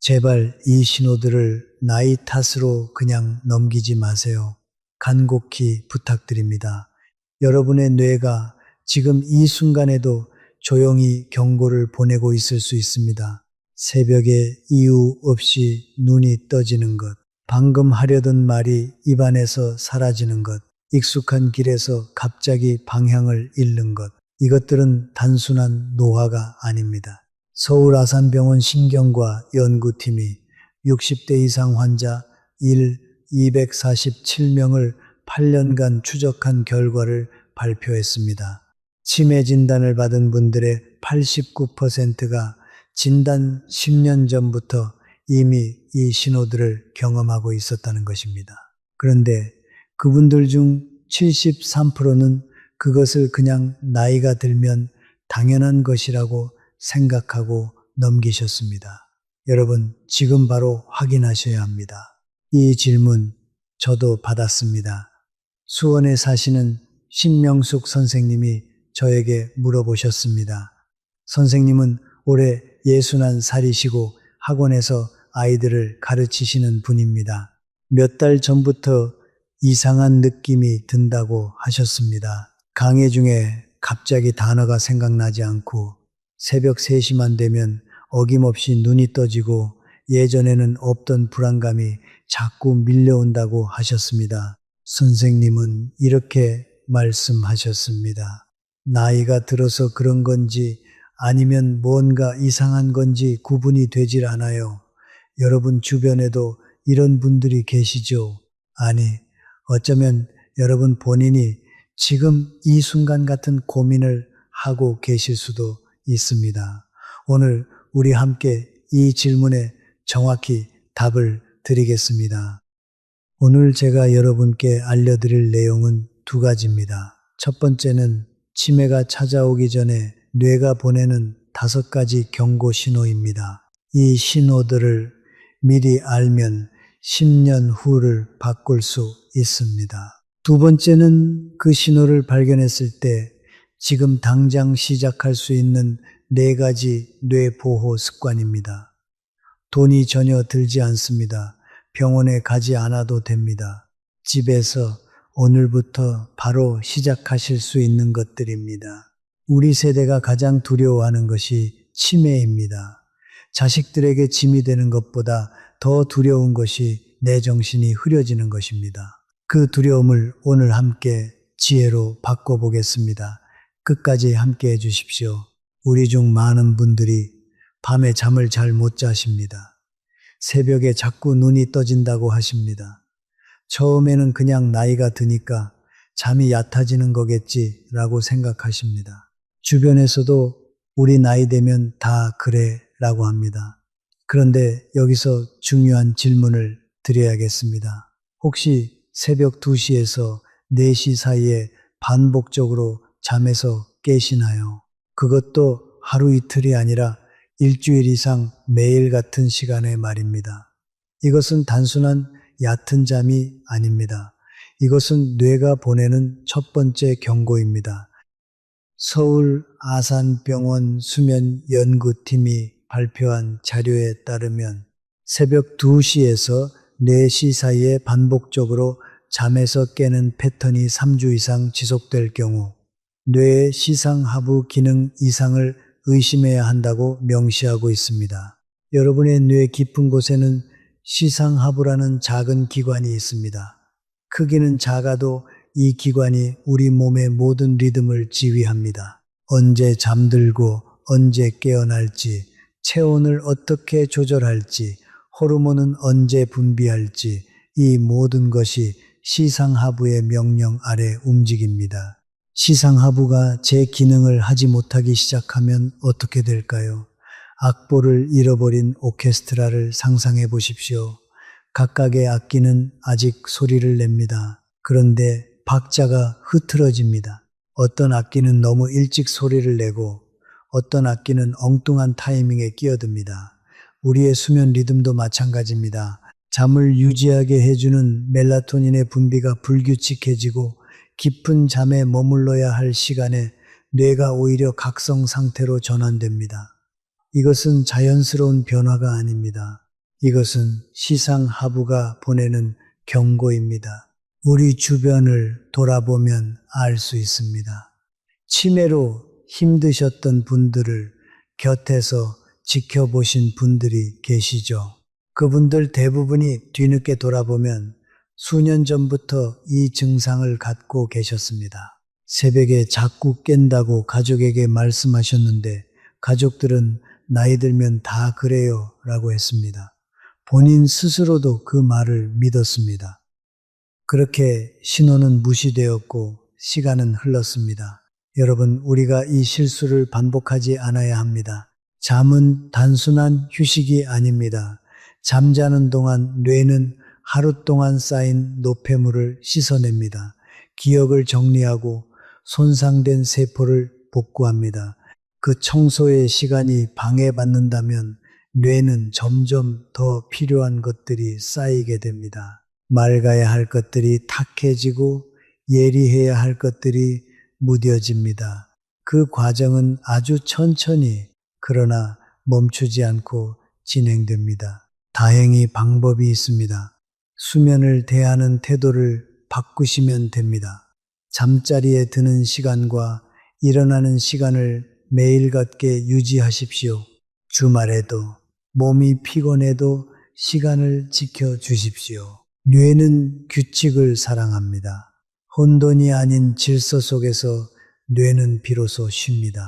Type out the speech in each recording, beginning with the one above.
제발 이 신호들을 나이 탓으로 그냥 넘기지 마세요. 간곡히 부탁드립니다. 여러분의 뇌가 지금 이 순간에도 조용히 경고를 보내고 있을 수 있습니다. 새벽에 이유 없이 눈이 떠지는 것, 방금 하려던 말이 입안에서 사라지는 것, 익숙한 길에서 갑자기 방향을 잃는 것, 이것들은 단순한 노화가 아닙니다. 서울 아산병원 신경과 연구팀이 60대 이상 환자 247명을 8년간 추적한 결과를 발표했습니다. 치매 진단을 받은 분들의 89%가 진단 10년 전부터 이미 이 신호들을 경험하고 있었다는 것입니다. 그런데 그분들 중 73%는 그것을 그냥 나이가 들면 당연한 것이라고 생각하고 넘기셨습니다. 여러분, 지금 바로 확인하셔야 합니다. 이 질문 저도 받았습니다. 수원에 사시는 신명숙 선생님이 저에게 물어보셨습니다. 선생님은 올해 61살이시고 학원에서 아이들을 가르치시는 분입니다. 몇 달 전부터 이상한 느낌이 든다고 하셨습니다. 강의 중에 갑자기 단어가 생각나지 않고 새벽 3시만 되면 어김없이 눈이 떠지고 예전에는 없던 불안감이 자꾸 밀려온다고 하셨습니다. 선생님은 이렇게 말씀하셨습니다. 나이가 들어서 그런 건지 아니면 뭔가 이상한 건지 구분이 되질 않아요. 여러분 주변에도 이런 분들이 계시죠? 아니, 어쩌면 여러분 본인이 지금 이 순간 같은 고민을 하고 계실 수도 있습니다. 오늘 우리 함께 이 질문에 정확히 답을 드리겠습니다. 오늘 제가 여러분께 알려드릴 내용은 두 가지입니다. 첫 번째는 치매가 찾아오기 전에 뇌가 보내는 5가지 경고 신호입니다. 이 신호들을 미리 알면 10년 후를 바꿀 수 있습니다. 두 번째는 그 신호를 발견했을 때 지금 당장 시작할 수 있는 4가지 뇌 보호 습관입니다. 돈이 전혀 들지 않습니다. 병원에 가지 않아도 됩니다. 집에서 오늘부터 바로 시작하실 수 있는 것들입니다. 우리 세대가 가장 두려워하는 것이 치매입니다. 자식들에게 짐이 되는 것보다 더 두려운 것이 내 정신이 흐려지는 것입니다. 그 두려움을 오늘 함께 지혜로 바꿔보겠습니다. 끝까지 함께 해주십시오. 우리 중 많은 분들이 밤에 잠을 잘 못 자십니다. 새벽에 자꾸 눈이 떠진다고 하십니다. 처음에는 그냥 나이가 드니까 잠이 얕아지는 거겠지라고 생각하십니다. 주변에서도 우리 나이 되면 다 그래 라고 합니다. 그런데 여기서 중요한 질문을 드려야겠습니다. 혹시 새벽 2시에서 4시 사이에 반복적으로 잠에서 깨시나요? 그것도 하루 이틀이 아니라 일주일 이상 매일 같은 시간에 말입니다. 이것은 단순한 얕은 잠이 아닙니다. 이것은 뇌가 보내는 첫 번째 경고입니다. 서울 아산병원 수면연구팀이 발표한 자료에 따르면 새벽 2시에서 4시 사이에 반복적으로 잠에서 깨는 패턴이 3주 이상 지속될 경우 뇌의 시상하부 기능 이상을 의심해야 한다고 명시하고 있습니다. 여러분의 뇌 깊은 곳에는 시상하부라는 작은 기관이 있습니다. 크기는 작아도 이 기관이 우리 몸의 모든 리듬을 지휘합니다. 언제 잠들고 언제 깨어날지, 체온을 어떻게 조절할지, 호르몬은 언제 분비할지 이 모든 것이 시상하부의 명령 아래 움직입니다. 시상하부가 제 기능을 하지 못하기 시작하면 어떻게 될까요? 악보를 잃어버린 오케스트라를 상상해 보십시오. 각각의 악기는 아직 소리를 냅니다. 그런데 박자가 흐트러집니다. 어떤 악기는 너무 일찍 소리를 내고 어떤 악기는 엉뚱한 타이밍에 끼어듭니다. 우리의 수면 리듬도 마찬가지입니다. 잠을 유지하게 해주는 멜라토닌의 분비가 불규칙해지고 깊은 잠에 머물러야 할 시간에 뇌가 오히려 각성 상태로 전환됩니다. 이것은 자연스러운 변화가 아닙니다. 이것은 시상하부가 보내는 경고입니다. 우리 주변을 돌아보면 알 수 있습니다. 치매로 힘드셨던 분들을 곁에서 지켜보신 분들이 계시죠. 그분들 대부분이 뒤늦게 돌아보면 수년 전부터 이 증상을 갖고 계셨습니다. 새벽에 자꾸 깬다고 가족에게 말씀하셨는데 가족들은 나이 들면 다 그래요 라고 했습니다. 본인 스스로도 그 말을 믿었습니다. 그렇게 신호는 무시되었고 시간은 흘렀습니다. 여러분, 우리가 이 실수를 반복하지 않아야 합니다. 잠은 단순한 휴식이 아닙니다. 잠자는 동안 뇌는 하루 동안 쌓인 노폐물을 씻어냅니다. 기억을 정리하고 손상된 세포를 복구합니다. 그 청소의 시간이 방해받는다면 뇌는 점점 더 필요한 것들이 쌓이게 됩니다. 맑아야 할 것들이 탁해지고 예리해야 할 것들이 무뎌집니다. 그 과정은 아주 천천히 그러나 멈추지 않고 진행됩니다. 다행히 방법이 있습니다. 수면을 대하는 태도를 바꾸시면 됩니다. 잠자리에 드는 시간과 일어나는 시간을 매일 같게 유지하십시오. 주말에도 몸이 피곤해도 시간을 지켜주십시오. 뇌는 규칙을 사랑합니다. 혼돈이 아닌 질서 속에서 뇌는 비로소 쉽니다.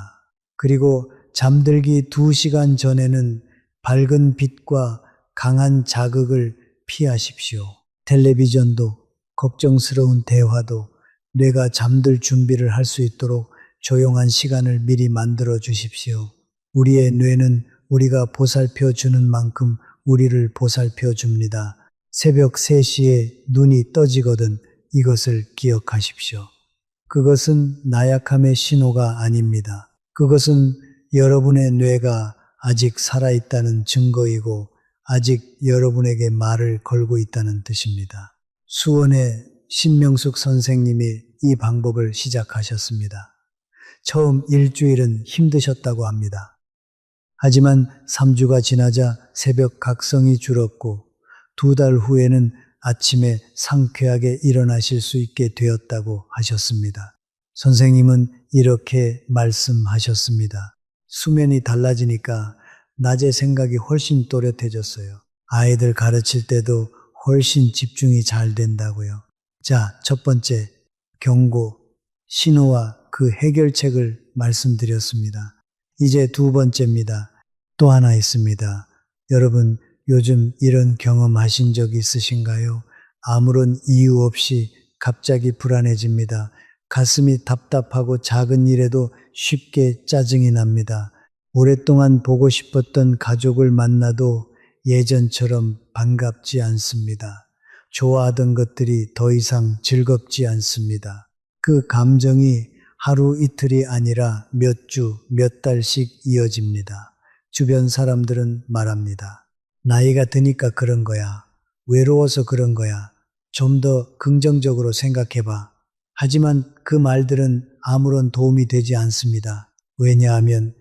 그리고 잠들기 2시간 전에는 밝은 빛과 강한 자극을 피하십시오. 텔레비전도 걱정스러운 대화도 뇌가 잠들 준비를 할 수 있도록 조용한 시간을 미리 만들어 주십시오. 우리의 뇌는 우리가 보살펴 주는 만큼 우리를 보살펴 줍니다. 새벽 3시에 눈이 떠지거든 이것을 기억하십시오. 그것은 나약함의 신호가 아닙니다. 그것은 여러분의 뇌가 아직 살아있다는 증거이고 아직 여러분에게 말을 걸고 있다는 뜻입니다. 수원의 신명숙 선생님이 이 방법을 시작하셨습니다. 처음 일주일은 힘드셨다고 합니다. 하지만 3주가 지나자 새벽 각성이 줄었고 2달 후에는 아침에 상쾌하게 일어나실 수 있게 되었다고 하셨습니다. 선생님은 이렇게 말씀하셨습니다. 수면이 달라지니까 낮에 생각이 훨씬 또렷해졌어요. 아이들 가르칠 때도 훨씬 집중이 잘 된다고요. 자, 첫 번째, 경고, 신호와 그 해결책을 말씀드렸습니다. 이제 2번째입니다. 또 하나 있습니다. 여러분, 요즘 이런 경험하신 적 있으신가요? 아무런 이유 없이 갑자기 불안해집니다. 가슴이 답답하고 작은 일에도 쉽게 짜증이 납니다. 오랫동안 보고 싶었던 가족을 만나도 예전처럼 반갑지 않습니다. 좋아하던 것들이 더 이상 즐겁지 않습니다. 그 감정이 하루 이틀이 아니라 몇 주, 몇 달씩 이어집니다. 주변 사람들은 말합니다. 나이가 드니까 그런 거야. 외로워서 그런 거야. 좀 더 긍정적으로 생각해봐. 하지만 그 말들은 아무런 도움이 되지 않습니다. 왜냐하면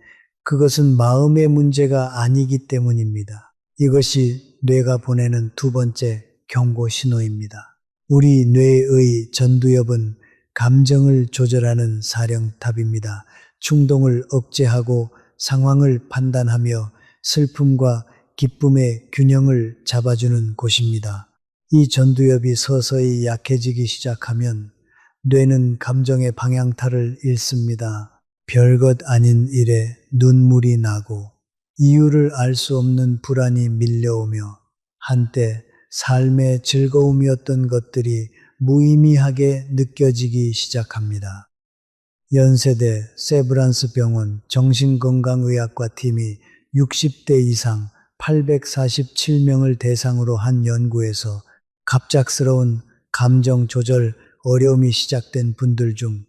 그것은 마음의 문제가 아니기 때문입니다. 이것이 뇌가 보내는 2번째 경고 신호입니다. 우리 뇌의 전두엽은 감정을 조절하는 사령탑입니다. 충동을 억제하고 상황을 판단하며 슬픔과 기쁨의 균형을 잡아주는 곳입니다. 이 전두엽이 서서히 약해지기 시작하면 뇌는 감정의 방향타를 잃습니다. 별것 아닌 일에 눈물이 나고 이유를 알 수 없는 불안이 밀려오며 한때 삶의 즐거움이었던 것들이 무의미하게 느껴지기 시작합니다. 연세대 세브란스 병원 정신건강의학과 팀이 60대 이상 847명을 대상으로 한 연구에서 갑작스러운 감정 조절 어려움이 시작된 분들 중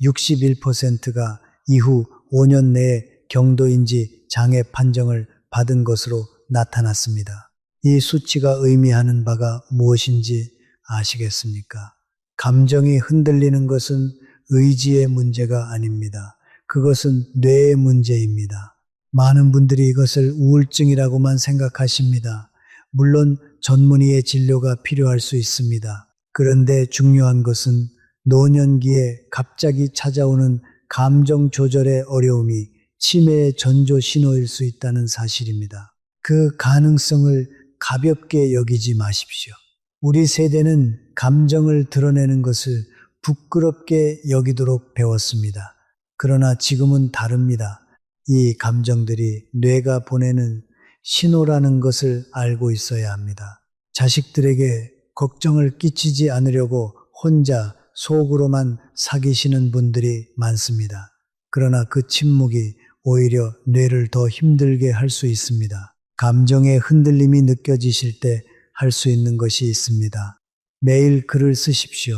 61%가 이후 5년 내에 경도인지 장애 판정을 받은 것으로 나타났습니다. 이 수치가 의미하는 바가 무엇인지 아시겠습니까? 감정이 흔들리는 것은 의지의 문제가 아닙니다. 그것은 뇌의 문제입니다. 많은 분들이 이것을 우울증이라고만 생각하십니다. 물론 전문의의 진료가 필요할 수 있습니다. 그런데 중요한 것은 노년기에 갑자기 찾아오는 감정 조절의 어려움이 치매의 전조 신호일 수 있다는 사실입니다. 그 가능성을 가볍게 여기지 마십시오. 우리 세대는 감정을 드러내는 것을 부끄럽게 여기도록 배웠습니다. 그러나 지금은 다릅니다. 이 감정들이 뇌가 보내는 신호라는 것을 알고 있어야 합니다. 자식들에게 걱정을 끼치지 않으려고 혼자 속으로만 사귀시는 분들이 많습니다. 그러나 그 침묵이 오히려 뇌를 더 힘들게 할 수 있습니다. 감정의 흔들림이 느껴지실 때 할 수 있는 것이 있습니다. 매일 글을 쓰십시오.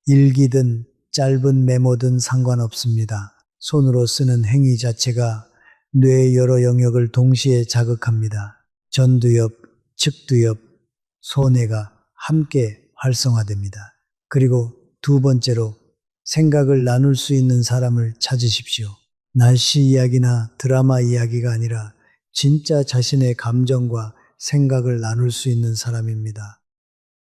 일기든 짧은 메모든 상관없습니다. 손으로 쓰는 행위 자체가 뇌의 여러 영역을 동시에 자극합니다. 전두엽, 측두엽, 소뇌가 함께 활성화됩니다. 그리고 두 번째로 생각을 나눌 수 있는 사람을 찾으십시오. 날씨 이야기나 드라마 이야기가 아니라 진짜 자신의 감정과 생각을 나눌 수 있는 사람입니다.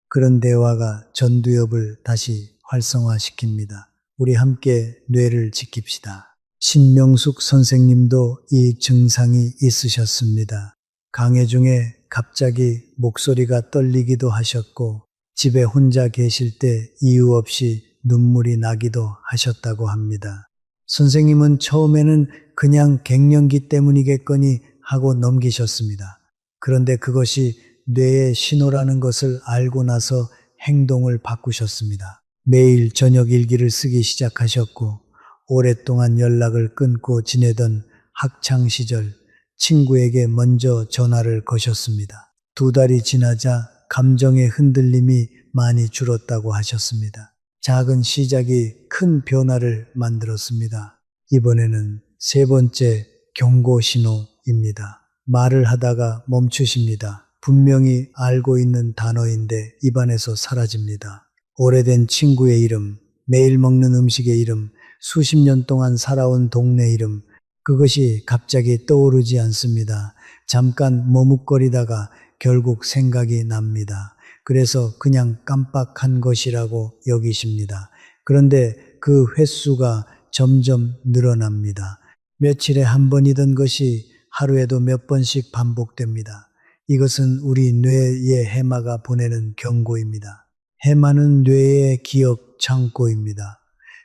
그런 대화가 전두엽을 다시 활성화시킵니다. 우리 함께 뇌를 지킵시다. 신명숙 선생님도 이 증상이 있으셨습니다. 강의 중에 갑자기 목소리가 떨리기도 하셨고 집에 혼자 계실 때 이유 없이 눈물이 나기도 하셨다고 합니다. 선생님은 처음에는 그냥 갱년기 때문이겠거니 하고 넘기셨습니다. 그런데 그것이 뇌의 신호라는 것을 알고 나서 행동을 바꾸셨습니다. 매일 저녁 일기를 쓰기 시작하셨고 오랫동안 연락을 끊고 지내던 학창시절 친구에게 먼저 전화를 거셨습니다. 2달이 지나자 감정의 흔들림이 많이 줄었다고 하셨습니다. 작은 시작이 큰 변화를 만들었습니다. 이번에는 세 번째 경고 신호입니다. 말을 하다가 멈추십니다. 분명히 알고 있는 단어인데 입안에서 사라집니다. 오래된 친구의 이름, 매일 먹는 음식의 이름, 수십 년 동안 살아온 동네 이름, 그것이 갑자기 떠오르지 않습니다. 잠깐 머뭇거리다가 결국 생각이 납니다. 그래서 그냥 깜빡한 것이라고 여기십니다. 그런데 그 횟수가 점점 늘어납니다. 며칠에 한 번이던 것이 하루에도 몇 번씩 반복됩니다. 이것은 우리 뇌의 해마가 보내는 경고입니다. 해마는 뇌의 기억 창고입니다.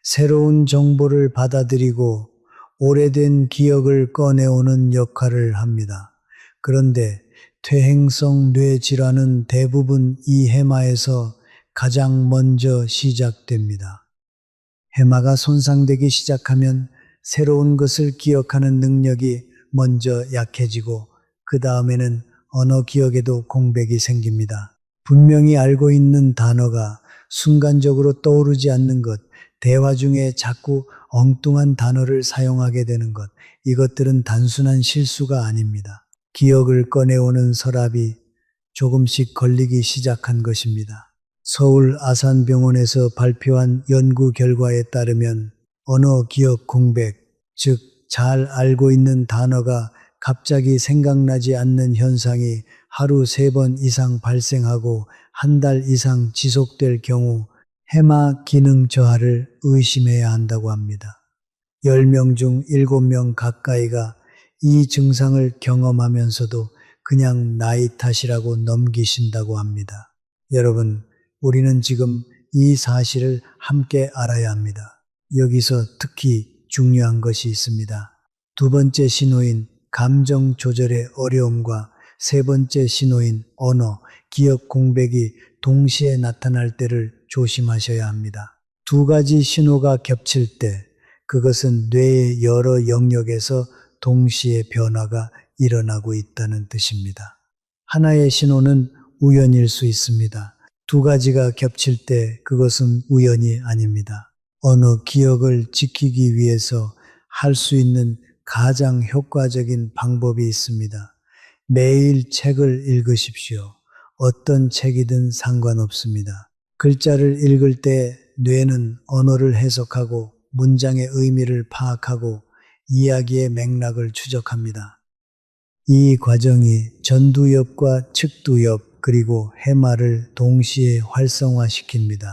새로운 정보를 받아들이고 오래된 기억을 꺼내오는 역할을 합니다. 그런데 퇴행성 뇌질환은 대부분 이 해마에서 가장 먼저 시작됩니다. 해마가 손상되기 시작하면 새로운 것을 기억하는 능력이 먼저 약해지고 그 다음에는 언어 기억에도 공백이 생깁니다. 분명히 알고 있는 단어가 순간적으로 떠오르지 않는 것, 대화 중에 자꾸 엉뚱한 단어를 사용하게 되는 것, 이것들은 단순한 실수가 아닙니다. 기억을 꺼내오는 서랍이 조금씩 걸리기 시작한 것입니다. 서울 아산병원에서 발표한 연구 결과에 따르면 언어 기억 공백, 즉 잘 알고 있는 단어가 갑자기 생각나지 않는 현상이 하루 3번 이상 발생하고 한 달 이상 지속될 경우 해마 기능 저하를 의심해야 한다고 합니다. 10명 중 7명 가까이가 이 증상을 경험하면서도 그냥 나이 탓이라고 넘기신다고 합니다. 여러분, 우리는 지금 이 사실을 함께 알아야 합니다. 여기서 특히 중요한 것이 있습니다. 두 번째 신호인 감정 조절의 어려움과 세 번째 신호인 언어, 기억 공백이 동시에 나타날 때를 조심하셔야 합니다. 두 가지 신호가 겹칠 때 그것은 뇌의 여러 영역에서 동시에 변화가 일어나고 있다는 뜻입니다. 하나의 신호는 우연일 수 있습니다. 두 가지가 겹칠 때 그것은 우연이 아닙니다. 언어 기억을 지키기 위해서 할 수 있는 가장 효과적인 방법이 있습니다. 매일 책을 읽으십시오. 어떤 책이든 상관없습니다. 글자를 읽을 때 뇌는 언어를 해석하고 문장의 의미를 파악하고 이야기의 맥락을 추적합니다. 이 과정이 전두엽과 측두엽 그리고 해마를 동시에 활성화시킵니다.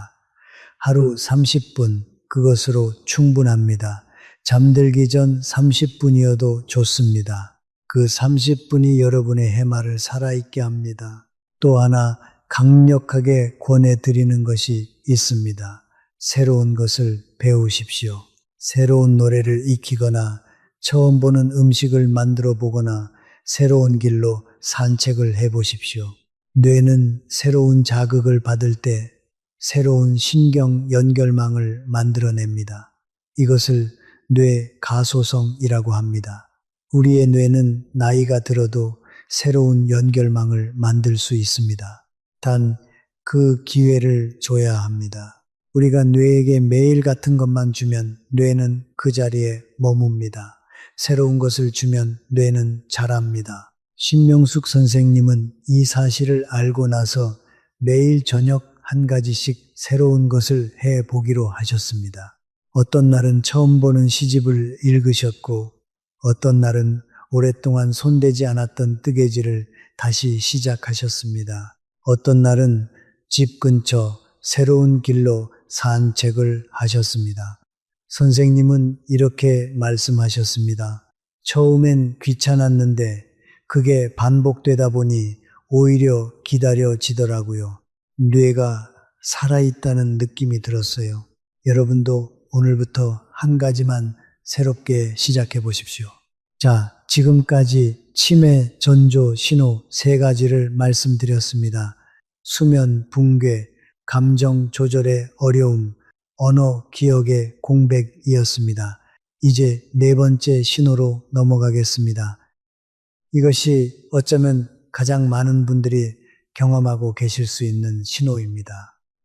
하루 30분 그것으로 충분합니다. 잠들기 전 30분이어도 좋습니다. 그 30분이 여러분의 해마를 살아있게 합니다. 또 하나 강력하게 권해드리는 것이 있습니다. 새로운 것을 배우십시오. 새로운 노래를 익히거나 처음 보는 음식을 만들어 보거나 새로운 길로 산책을 해보십시오. 뇌는 새로운 자극을 받을 때 새로운 신경 연결망을 만들어냅니다. 이것을 뇌 가소성이라고 합니다. 우리의 뇌는 나이가 들어도 새로운 연결망을 만들 수 있습니다. 단 그 기회를 줘야 합니다. 우리가 뇌에게 매일 같은 것만 주면 뇌는 그 자리에 머뭅니다. 새로운 것을 주면 뇌는 자랍니다. 신명숙 선생님은 이 사실을 알고 나서 매일 저녁 한 가지씩 새로운 것을 해 보기로 하셨습니다. 어떤 날은 처음 보는 시집을 읽으셨고, 어떤 날은 오랫동안 손대지 않았던 뜨개질을 다시 시작하셨습니다. 어떤 날은 집 근처 새로운 길로 산책을 하셨습니다. 선생님은 이렇게 말씀하셨습니다. 처음엔 귀찮았는데 그게 반복되다 보니 오히려 기다려지더라고요. 뇌가 살아있다는 느낌이 들었어요. 여러분도 오늘부터 한 가지만 새롭게 시작해 보십시오. 자, 지금까지 치매 전조 신호 3가지를 말씀드렸습니다. 수면 붕괴, 감정 조절의 어려움, 언어 기억의 공백이었습니다. 이제 4번째 신호로 넘어가겠습니다. 이것이 어쩌면 가장 많은 분들이 경험하고 계실 수 있는 신호입니다.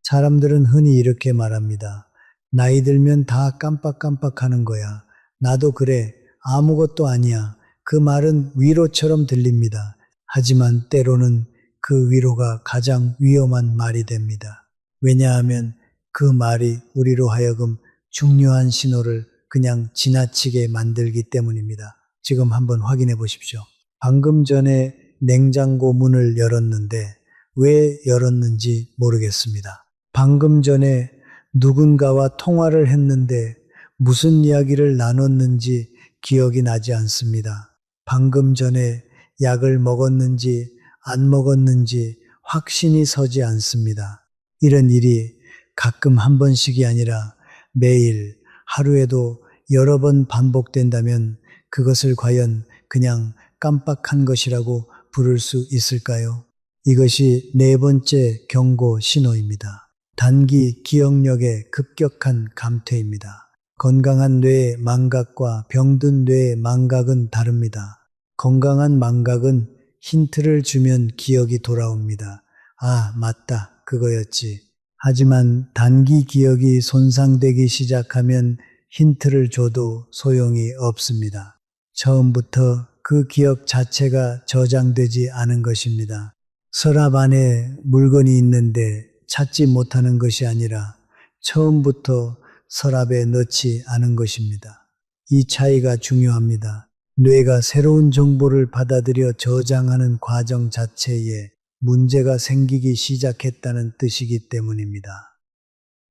사람들은 흔히 이렇게 말합니다. 나이 들면 다 깜빡깜빡하는 거야. 나도 그래. 아무것도 아니야. 그 말은 위로처럼 들립니다. 하지만 때로는 그 위로가 가장 위험한 말이 됩니다. 왜냐하면 그 말이 우리로 하여금 중요한 신호를 그냥 지나치게 만들기 때문입니다. 지금 한번 확인해 보십시오. 방금 전에 냉장고 문을 열었는데 왜 열었는지 모르겠습니다. 방금 전에 누군가와 통화를 했는데 무슨 이야기를 나눴는지 기억이 나지 않습니다. 방금 전에 약을 먹었는지 안 먹었는지 확신이 서지 않습니다. 이런 일이 가끔 한 번씩이 아니라 매일 하루에도 여러 번 반복된다면 그것을 과연 그냥 깜빡한 것이라고 부를 수 있을까요? 이것이 4번째 경고 신호입니다. 단기 기억력의 급격한 감퇴입니다. 건강한 뇌의 망각과 병든 뇌의 망각은 다릅니다. 건강한 망각은 힌트를 주면 기억이 돌아옵니다. 아, 맞다. 그거였지. 하지만 단기 기억이 손상되기 시작하면 힌트를 줘도 소용이 없습니다. 처음부터 그 기억 자체가 저장되지 않은 것입니다. 서랍 안에 물건이 있는데 찾지 못하는 것이 아니라 처음부터 서랍에 넣지 않은 것입니다. 이 차이가 중요합니다. 뇌가 새로운 정보를 받아들여 저장하는 과정 자체에 문제가 생기기 시작했다는 뜻이기 때문입니다.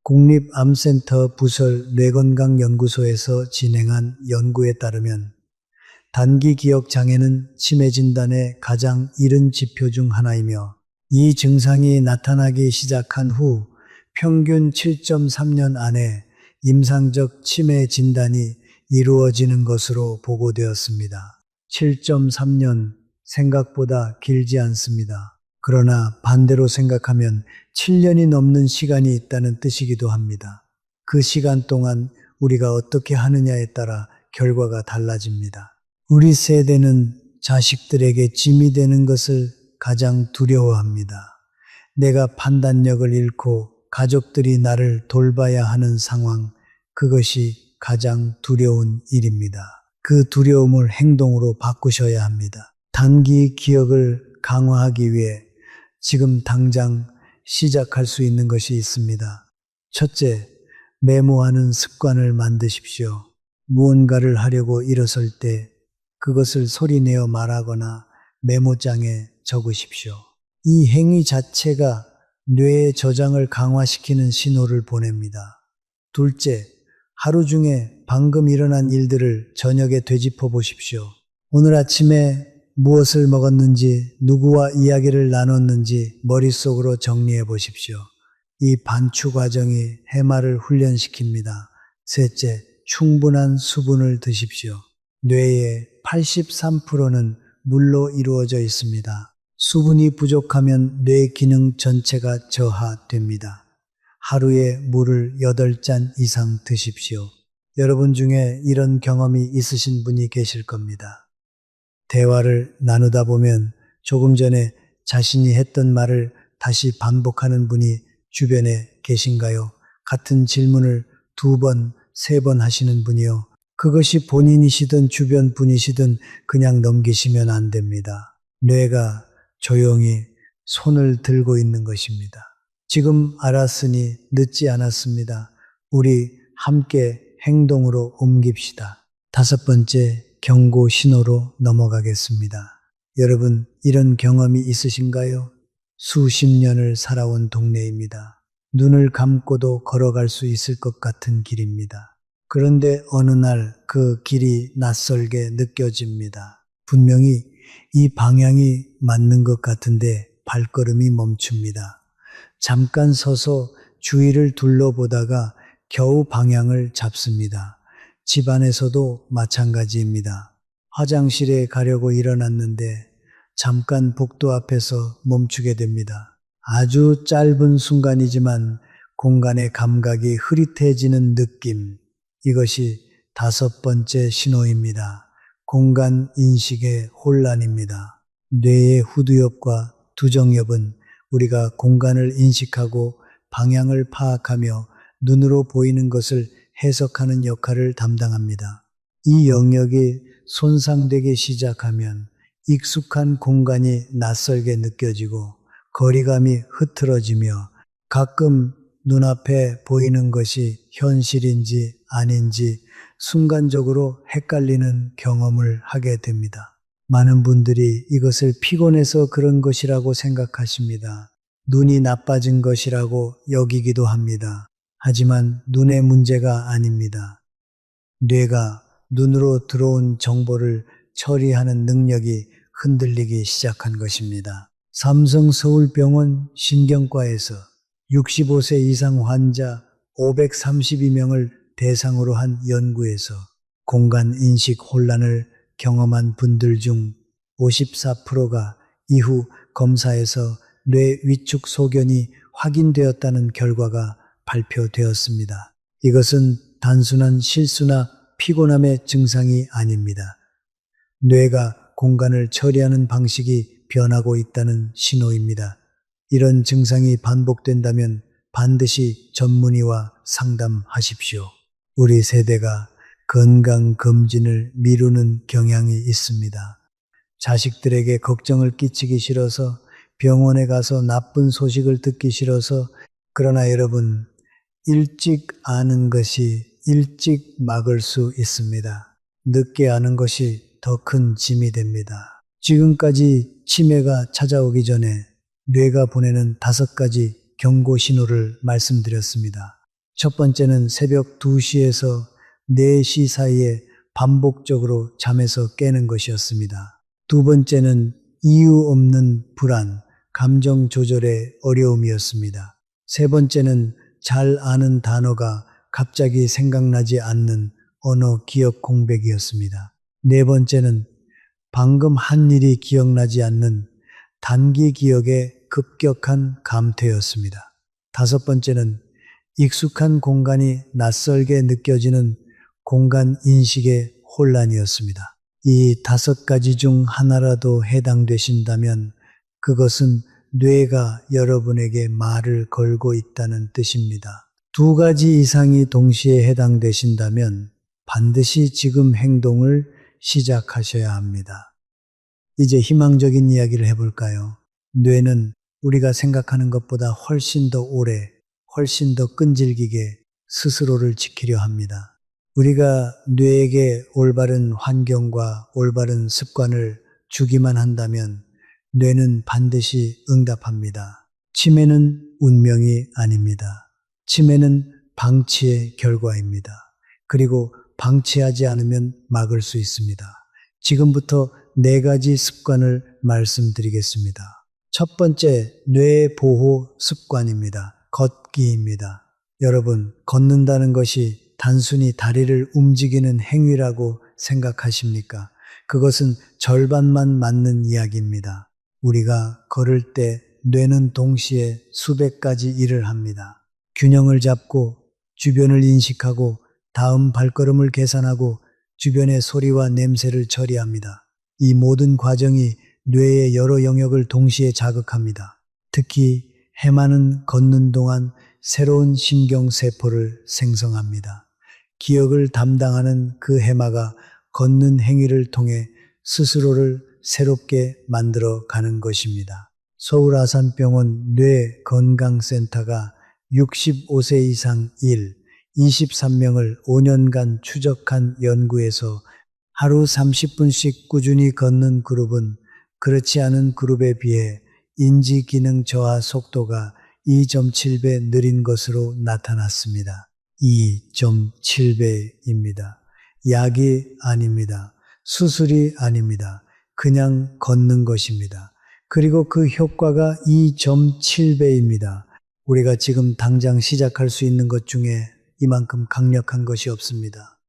국립암센터 부설 뇌건강연구소에서 진행한 연구에 따르면 단기 기억 장애는 치매 진단의 가장 이른 지표 중 하나이며 이 증상이 나타나기 시작한 후 평균 7.3년 안에 임상적 치매 진단이 이루어지는 것으로 보고되었습니다. 7.3년 생각보다 길지 않습니다. 그러나 반대로 생각하면 7년이 넘는 시간이 있다는 뜻이기도 합니다. 그 시간 동안 우리가 어떻게 하느냐에 따라 결과가 달라집니다. 우리 세대는 자식들에게 짐이 되는 것을 가장 두려워합니다. 내가 판단력을 잃고 가족들이 나를 돌봐야 하는 상황, 그것이 가장 두려운 일입니다. 그 두려움을 행동으로 바꾸셔야 합니다. 단기 기억을 강화하기 위해 지금 당장 시작할 수 있는 것이 있습니다. 첫째, 메모하는 습관을 만드십시오. 무언가를 하려고 일어설 때 그것을 소리내어 말하거나 메모장에 적으십시오. 이 행위 자체가 뇌의 저장을 강화시키는 신호를 보냅니다. 둘째, 하루 중에 방금 일어난 일들을 저녁에 되짚어 보십시오. 오늘 아침에 무엇을 먹었는지, 누구와 이야기를 나눴는지 머릿속으로 정리해 보십시오. 이 반추 과정이 해마를 훈련시킵니다. 셋째, 충분한 수분을 드십시오. 뇌의 83%는 물로 이루어져 있습니다. 수분이 부족하면 뇌 기능 전체가 저하됩니다. 하루에 물을 8잔 이상 드십시오. 여러분 중에 이런 경험이 있으신 분이 계실 겁니다. 대화를 나누다 보면 조금 전에 자신이 했던 말을 다시 반복하는 분이 주변에 계신가요? 같은 질문을 2번, 3번 하시는 분이요. 그것이 본인이시든 주변 분이시든 그냥 넘기시면 안 됩니다. 뇌가 조용히 손을 들고 있는 것입니다. 지금 알았으니 늦지 않았습니다. 우리 함께 행동으로 옮깁시다. 5번째 경고 신호로 넘어가겠습니다. 여러분, 이런 경험이 있으신가요? 수십 년을 살아온 동네입니다. 눈을 감고도 걸어갈 수 있을 것 같은 길입니다. 그런데 어느 날 그 길이 낯설게 느껴집니다. 분명히 이 방향이 맞는 것 같은데 발걸음이 멈춥니다. 잠깐 서서 주위를 둘러보다가 겨우 방향을 잡습니다. 집 안에서도 마찬가지입니다. 화장실에 가려고 일어났는데 잠깐 복도 앞에서 멈추게 됩니다. 아주 짧은 순간이지만 공간의 감각이 흐릿해지는 느낌. 이것이 5번째 신호입니다. 공간 인식의 혼란입니다. 뇌의 후두엽과 두정엽은 우리가 공간을 인식하고 방향을 파악하며 눈으로 보이는 것을 해석하는 역할을 담당합니다. 이 영역이 손상되기 시작하면 익숙한 공간이 낯설게 느껴지고 거리감이 흐트러지며 가끔 눈앞에 보이는 것이 현실인지 아닌지 순간적으로 헷갈리는 경험을 하게 됩니다. 많은 분들이 이것을 피곤해서 그런 것이라고 생각하십니다. 눈이 나빠진 것이라고 여기기도 합니다. 하지만 눈의 문제가 아닙니다. 뇌가 눈으로 들어온 정보를 처리하는 능력이 흔들리기 시작한 것입니다. 삼성서울병원 신경과에서 65세 이상 환자 532명을 대상으로 한 연구에서 공간 인식 혼란을 경험한 분들 중 54%가 이후 검사에서 뇌 위축 소견이 확인되었다는 결과가 발표되었습니다. 이것은 단순한 실수나 피곤함의 증상이 아닙니다. 뇌가 공간을 처리하는 방식이 변하고 있다는 신호입니다. 이런 증상이 반복된다면 반드시 전문의와 상담하십시오. 우리 세대가 건강검진을 미루는 경향이 있습니다. 자식들에게 걱정을 끼치기 싫어서 병원에 가서 나쁜 소식을 듣기 싫어서 그러나 여러분, 일찍 아는 것이 일찍 막을 수 있습니다. 늦게 아는 것이 더 큰 짐이 됩니다. 지금까지 치매가 찾아오기 전에 뇌가 보내는 5가지 경고 신호를 말씀드렸습니다. 첫 번째는 새벽 2시에서 4시 사이에 반복적으로 잠에서 깨는 것이었습니다. 두 번째는 이유 없는 불안, 감정 조절의 어려움이었습니다. 세 번째는 잘 아는 단어가 갑자기 생각나지 않는 언어 기억 공백이었습니다. 네 번째는 방금 한 일이 기억나지 않는 단기 기억의 급격한 감퇴였습니다. 5번째는 익숙한 공간이 낯설게 느껴지는 공간 인식의 혼란이었습니다. 이 5가지 중 하나라도 해당되신다면 그것은 뇌가 여러분에게 말을 걸고 있다는 뜻입니다. 2가지 이상이 동시에 해당되신다면 반드시 지금 행동을 시작하셔야 합니다. 이제 희망적인 이야기를 해볼까요? 뇌는 우리가 생각하는 것보다 훨씬 더 오래, 훨씬 더 끈질기게 스스로를 지키려 합니다. 우리가 뇌에게 올바른 환경과 올바른 습관을 주기만 한다면 뇌는 반드시 응답합니다. 치매는 운명이 아닙니다. 치매는 방치의 결과입니다. 그리고 방치하지 않으면 막을 수 있습니다. 지금부터 4가지 습관을 말씀드리겠습니다. 첫 번째, 뇌 보호 습관입니다. 걷기입니다. 여러분, 걷는다는 것이 단순히 다리를 움직이는 행위라고 생각하십니까? 그것은 절반만 맞는 이야기입니다. 우리가 걸을 때 뇌는 동시에 수백 가지 일을 합니다. 균형을 잡고 주변을 인식하고 다음 발걸음을 계산하고 주변의 소리와 냄새를 처리합니다. 이 모든 과정이 뇌의 여러 영역을 동시에 자극합니다. 특히 해마는 걷는 동안 새로운 신경세포를 생성합니다. 기억을 담당하는 그 해마가 걷는 행위를 통해 스스로를 새롭게 만들어 가는 것입니다. 서울아산병원 뇌건강센터가 65세 이상 23명을 5년간 추적한 연구에서 하루 30분씩 꾸준히 걷는 그룹은 그렇지 않은 그룹에 비해 인지기능 저하 속도가 2.7배 느린 것으로 나타났습니다. 2.7배입니다. 약이 아닙니다. 수술이 아닙니다. 그냥 걷는 것입니다. 그리고 그 효과가 2.7배입니다. 우리가 지금 당장 시작할 수 있는 것 중에 이만큼 강력한 것이 없습니다.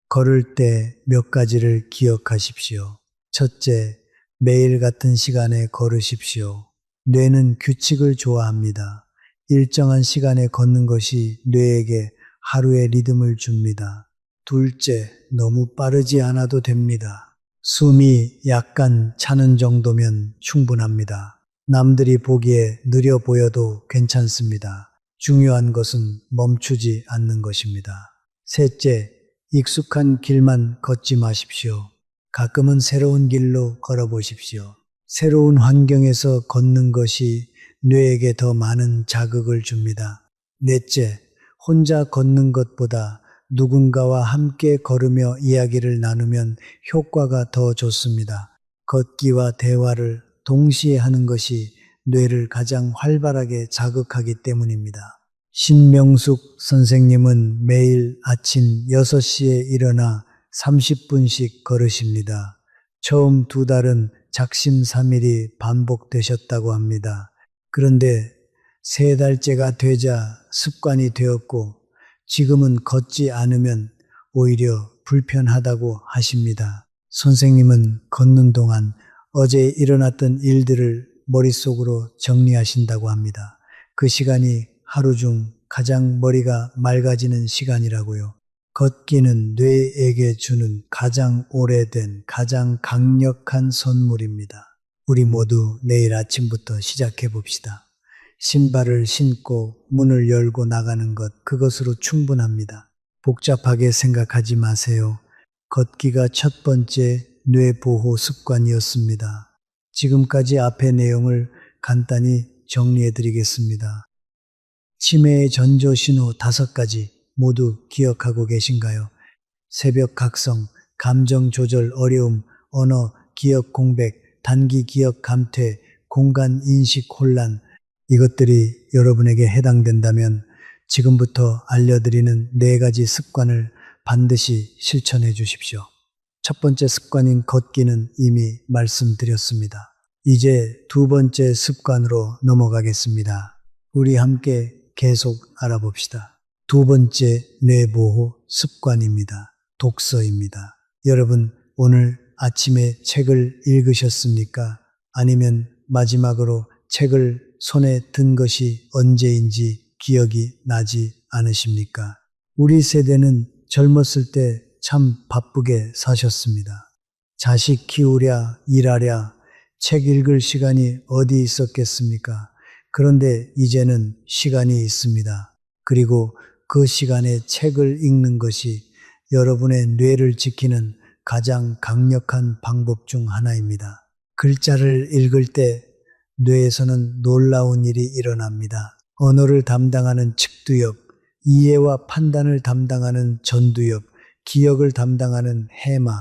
걸을 때 몇 가지를 기억하십시오. 첫째, 매일 같은 시간에 걸으십시오. 뇌는 규칙을 좋아합니다. 일정한 시간에 걷는 것이 뇌에게 하루의 리듬을 줍니다. 둘째, 너무 빠르지 않아도 됩니다. 숨이 약간 차는 정도면 충분합니다. 남들이 보기에 느려 보여도 괜찮습니다. 중요한 것은 멈추지 않는 것입니다. 셋째, 익숙한 길만 걷지 마십시오. 가끔은 새로운 길로 걸어보십시오. 새로운 환경에서 걷는 것이 뇌에게 더 많은 자극을 줍니다. 넷째, 혼자 걷는 것보다 누군가와 함께 걸으며 이야기를 나누면 효과가 더 좋습니다. 걷기와 대화를 동시에 하는 것이 뇌를 가장 활발하게 자극하기 때문입니다. 신명숙 선생님은 매일 아침 6시에 일어나 30분씩 걸으십니다. 처음 2달은 작심삼일이 반복되셨다고 합니다. 그런데 3달째가 되자 습관이 되었고 지금은 걷지 않으면 오히려 불편하다고 하십니다. 선생님은 걷는 동안 어제 일어났던 일들을 머릿속으로 정리하신다고 합니다. 그 시간이 하루 중 가장 머리가 맑아지는 시간이라고요. 걷기는 뇌에게 주는 가장 오래된, 가장 강력한 선물입니다. 우리 모두 내일 아침부터 시작해 봅시다. 신발을 신고 문을 열고 나가는 것, 그것으로 충분합니다. 복잡하게 생각하지 마세요. 걷기가 첫 번째 뇌보호 습관이었습니다. 지금까지 앞의 내용을 간단히 정리해 드리겠습니다. 치매의 전조신호 5가지 모두 기억하고 계신가요? 새벽 각성, 감정 조절 어려움, 언어, 기억 공백, 단기 기억 감퇴, 공간 인식 혼란, 이것들이 여러분에게 해당된다면 지금부터 알려드리는 4가지 습관을 반드시 실천해 주십시오. 첫 번째 습관인 걷기는 이미 말씀드렸습니다. 이제 2번째 습관으로 넘어가겠습니다. 우리 함께 계속 알아봅시다. 2번째 뇌보호 습관입니다. 독서입니다. 여러분, 오늘 아침에 책을 읽으셨습니까? 아니면 마지막으로 책을 손에 든 것이 언제인지 기억이 나지 않으십니까? 우리 세대는 젊었을 때 참 바쁘게 사셨습니다. 자식 키우랴, 일하랴, 책 읽을 시간이 어디 있었겠습니까? 그런데 이제는 시간이 있습니다. 그리고 그 시간에 책을 읽는 것이 여러분의 뇌를 지키는 가장 강력한 방법 중 하나입니다. 글자를 읽을 때 뇌에서는 놀라운 일이 일어납니다. 언어를 담당하는 측두엽, 이해와 판단을 담당하는 전두엽, 기억을 담당하는 해마,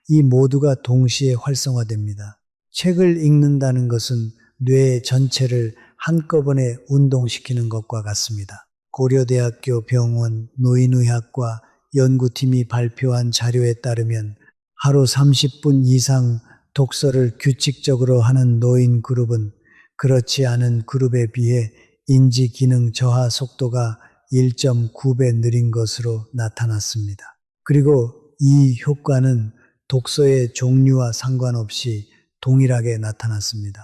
이 모두가 동시에 활성화됩니다. 책을 읽는다는 것은 뇌 전체를 한꺼번에 운동시키는 것과 같습니다. 고려대학교 병원 노인의학과 연구팀이 발표한 자료에 따르면 하루 30분 이상 독서를 규칙적으로 하는 노인 그룹은 그렇지 않은 그룹에 비해 인지 기능 저하 속도가 1.9배 느린 것으로 나타났습니다. 그리고 이 효과는 독서의 종류와 상관없이 동일하게 나타났습니다.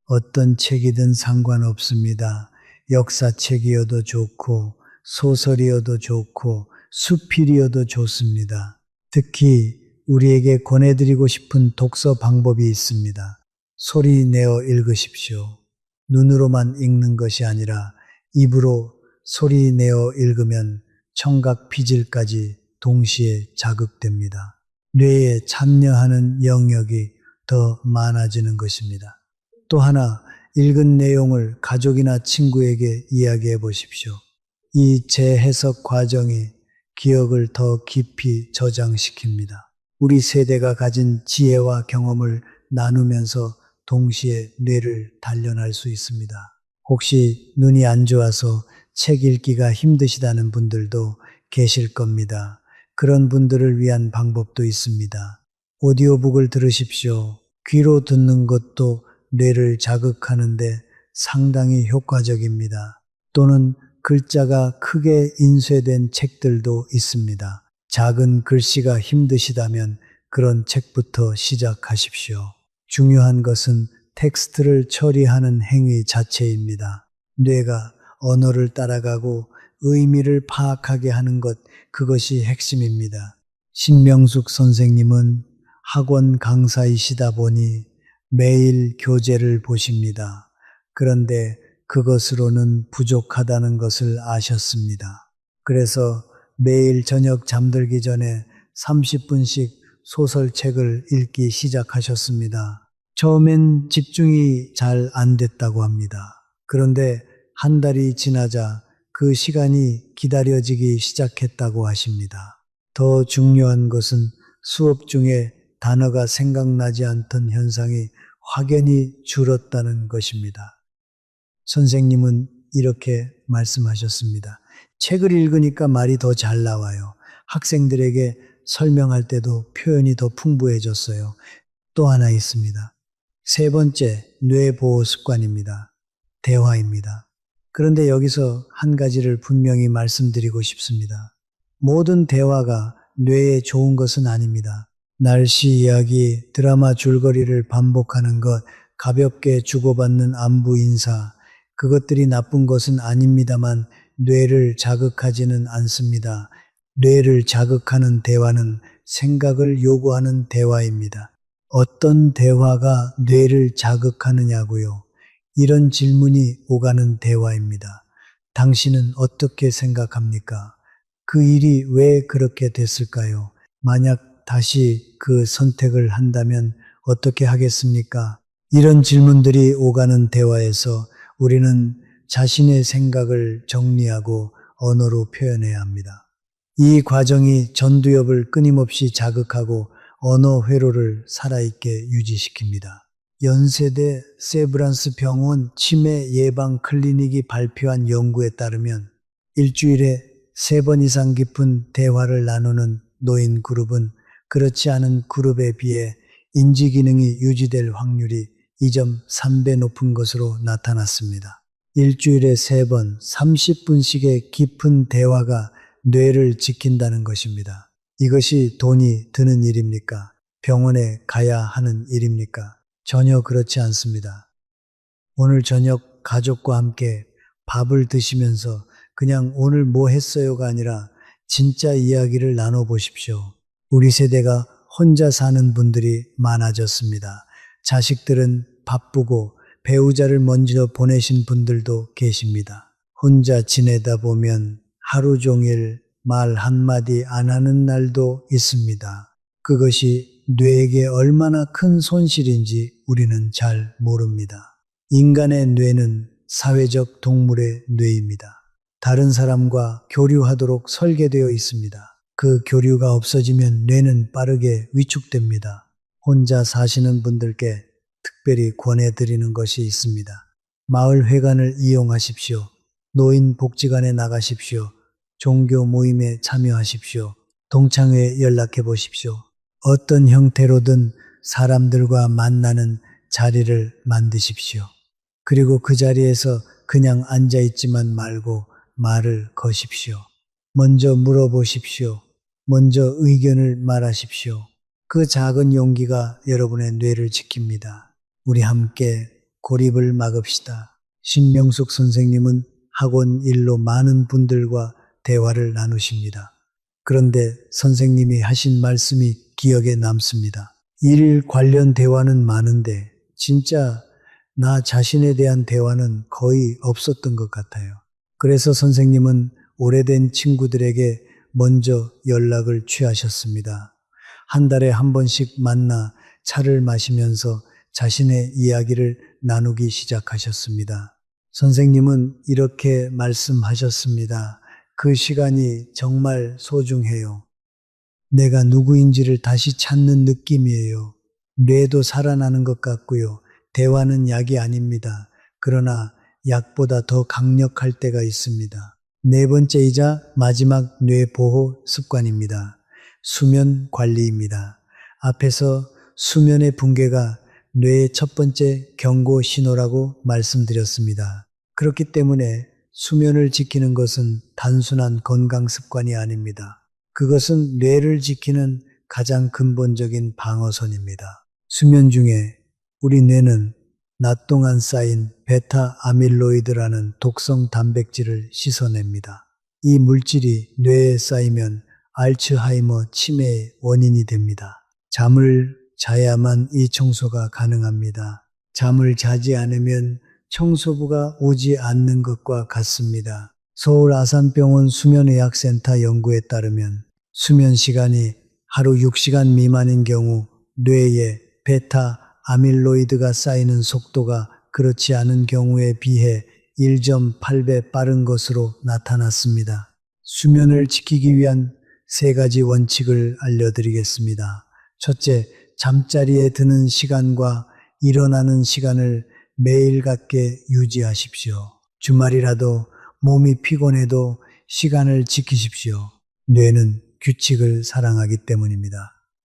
어떤 책이든 상관없습니다. 역사책이어도 좋고 소설이어도 좋고 수필이어도 좋습니다. 특히 우리에게 권해드리고 싶은 독서 방법이 있습니다. 소리 내어 읽으십시오. 눈으로만 읽는 것이 아니라 입으로 소리 내어 읽으면 청각 피질까지 동시에 자극됩니다. 뇌에 참여하는 영역이 더 많아지는 것입니다. 또 하나, 읽은 내용을 가족이나 친구에게 이야기해 보십시오. 이 재해석 과정이 기억을 더 깊이 저장시킵니다. 우리 세대가 가진 지혜와 경험을 나누면서 동시에 뇌를 단련할 수 있습니다. 혹시 눈이 안 좋아서 책 읽기가 힘드시다는 분들도 계실 겁니다. 그런 분들을 위한 방법도 있습니다. 오디오북을 들으십시오. 귀로 듣는 것도 뇌를 자극하는데 상당히 효과적입니다. 또는 글자가 크게 인쇄된 책들도 있습니다. 작은 글씨가 힘드시다면 그런 책부터 시작하십시오. 중요한 것은 텍스트를 처리하는 행위 자체입니다. 뇌가 언어를 따라가고 의미를 파악하게 하는 것, 그것이 핵심입니다. 신명숙 선생님은 학원 강사이시다 보니 매일 교재를 보십니다. 그런데 그것으로는 부족하다는 것을 아셨습니다. 그래서 매일 저녁 잠들기 전에 30분씩 소설책을 읽기 시작하셨습니다. 처음엔 집중이 잘 안 됐다고 합니다. 그런데 한 달이 지나자 그 시간이 기다려지기 시작했다고 하십니다. 더 중요한 것은 수업 중에 단어가 생각나지 않던 현상이 확연히 줄었다는 것입니다. 선생님은 이렇게 말씀하셨습니다. 책을 읽으니까 말이 더 잘 나와요. 학생들에게 설명할 때도 표현이 더 풍부해졌어요. 또 하나 있습니다. 세 번째, 뇌보호 습관입니다. 대화입니다. 그런데 여기서 한 가지를 분명히 말씀드리고 싶습니다. 모든 대화가 뇌에 좋은 것은 아닙니다. 날씨 이야기, 드라마 줄거리를 반복하는 것, 가볍게 주고받는 안부 인사, 그것들이 나쁜 것은 아닙니다만 뇌를 자극하지는 않습니다. 뇌를 자극하는 대화는 생각을 요구하는 대화입니다. 어떤 대화가 뇌를 자극하느냐고요? 이런 질문이 오가는 대화입니다. 당신은 어떻게 생각합니까? 그 일이 왜 그렇게 됐을까요? 만약 다시 그 선택을 한다면 어떻게 하겠습니까? 이런 질문들이 오가는 대화에서 우리는 자신의 생각을 정리하고 언어로 표현해야 합니다. 이 과정이 전두엽을 끊임없이 자극하고 언어 회로를 살아있게 유지시킵니다. 연세대 세브란스 병원 치매 예방 클리닉이 발표한 연구에 따르면 일주일에 3번 이상 깊은 대화를 나누는 노인 그룹은 그렇지 않은 그룹에 비해 인지 기능이 유지될 확률이 2.3배 높은 것으로 나타났습니다. 일주일에 3번 30분씩의 깊은 대화가 뇌를 지킨다는 것입니다. 이것이 돈이 드는 일입니까? 병원에 가야 하는 일입니까? 전혀 그렇지 않습니다. 오늘 저녁 가족과 함께 밥을 드시면서 그냥 오늘 뭐 했어요가 아니라 진짜 이야기를 나눠보십시오. 우리 세대가 혼자 사는 분들이 많아졌습니다. 자식들은 바쁘고 배우자를 먼저 보내신 분들도 계십니다. 혼자 지내다 보면 하루 종일 말 한마디 안 하는 날도 있습니다. 그것이 뇌에게 얼마나 큰 손실인지 우리는 잘 모릅니다. 인간의 뇌는 사회적 동물의 뇌입니다. 다른 사람과 교류하도록 설계되어 있습니다. 그 교류가 없어지면 뇌는 빠르게 위축됩니다. 혼자 사시는 분들께 특별히 권해드리는 것이 있습니다. 마을 회관을 이용하십시오. 노인 복지관에 나가십시오. 종교 모임에 참여하십시오. 동창회에 연락해 보십시오. 어떤 형태로든 사람들과 만나는 자리를 만드십시오. 그리고 그 자리에서 그냥 앉아있지만 말고 말을 거십시오. 먼저 물어보십시오. 먼저 의견을 말하십시오. 그 작은 용기가 여러분의 뇌를 지킵니다. 우리 함께 고립을 막읍시다. 신명숙 선생님은 학원 일로 많은 분들과 대화를 나누십니다. 그런데 선생님이 하신 말씀이 기억에 남습니다. 일 관련 대화는 많은데 진짜 나 자신에 대한 대화는 거의 없었던 것 같아요. 그래서 선생님은 오래된 친구들에게 먼저 연락을 취하셨습니다. 한 달에 한 번씩 만나 차를 마시면서 자신의 이야기를 나누기 시작하셨습니다. 선생님은 이렇게 말씀하셨습니다. 그 시간이 정말 소중해요. 내가 누구인지를 다시 찾는 느낌이에요. 뇌도 살아나는 것 같고요. 대화는 약이 아닙니다. 그러나 약보다 더 강력할 때가 있습니다. 네 번째이자 마지막 뇌보호 습관입니다. 수면 관리입니다. 앞에서 수면의 붕괴가 뇌의 첫 번째 경고 신호라고 말씀드렸습니다. 그렇기 때문에 수면을 지키는 것은 단순한 건강 습관이 아닙니다. 그것은 뇌를 지키는 가장 근본적인 방어선입니다. 수면 중에 우리 뇌는 낮 동안 쌓인 베타 아밀로이드라는 독성 단백질을 씻어냅니다. 이 물질이 뇌에 쌓이면 알츠하이머 치매의 원인이 됩니다. 잠을 자야만 이 청소가 가능합니다. 잠을 자지 않으면 청소부가 오지 않는 것과 같습니다. 서울 아산병원 수면의학센터 연구에 따르면 수면 시간이 하루 6시간 미만인 경우 뇌에 베타 아밀로이드가 쌓이는 속도가 그렇지 않은 경우에 비해 1.8배 빠른 것으로 나타났습니다. 수면을 지키기 위한 3가지 원칙을 알려드리겠습니다. 첫째, 잠자리에 드는 시간과 일어나는 시간을 매일 같게 유지하십시오. 주말이라도 몸이 피곤해도 시간을 지키십시오. 뇌는 규칙을 사랑하기 때문입니다.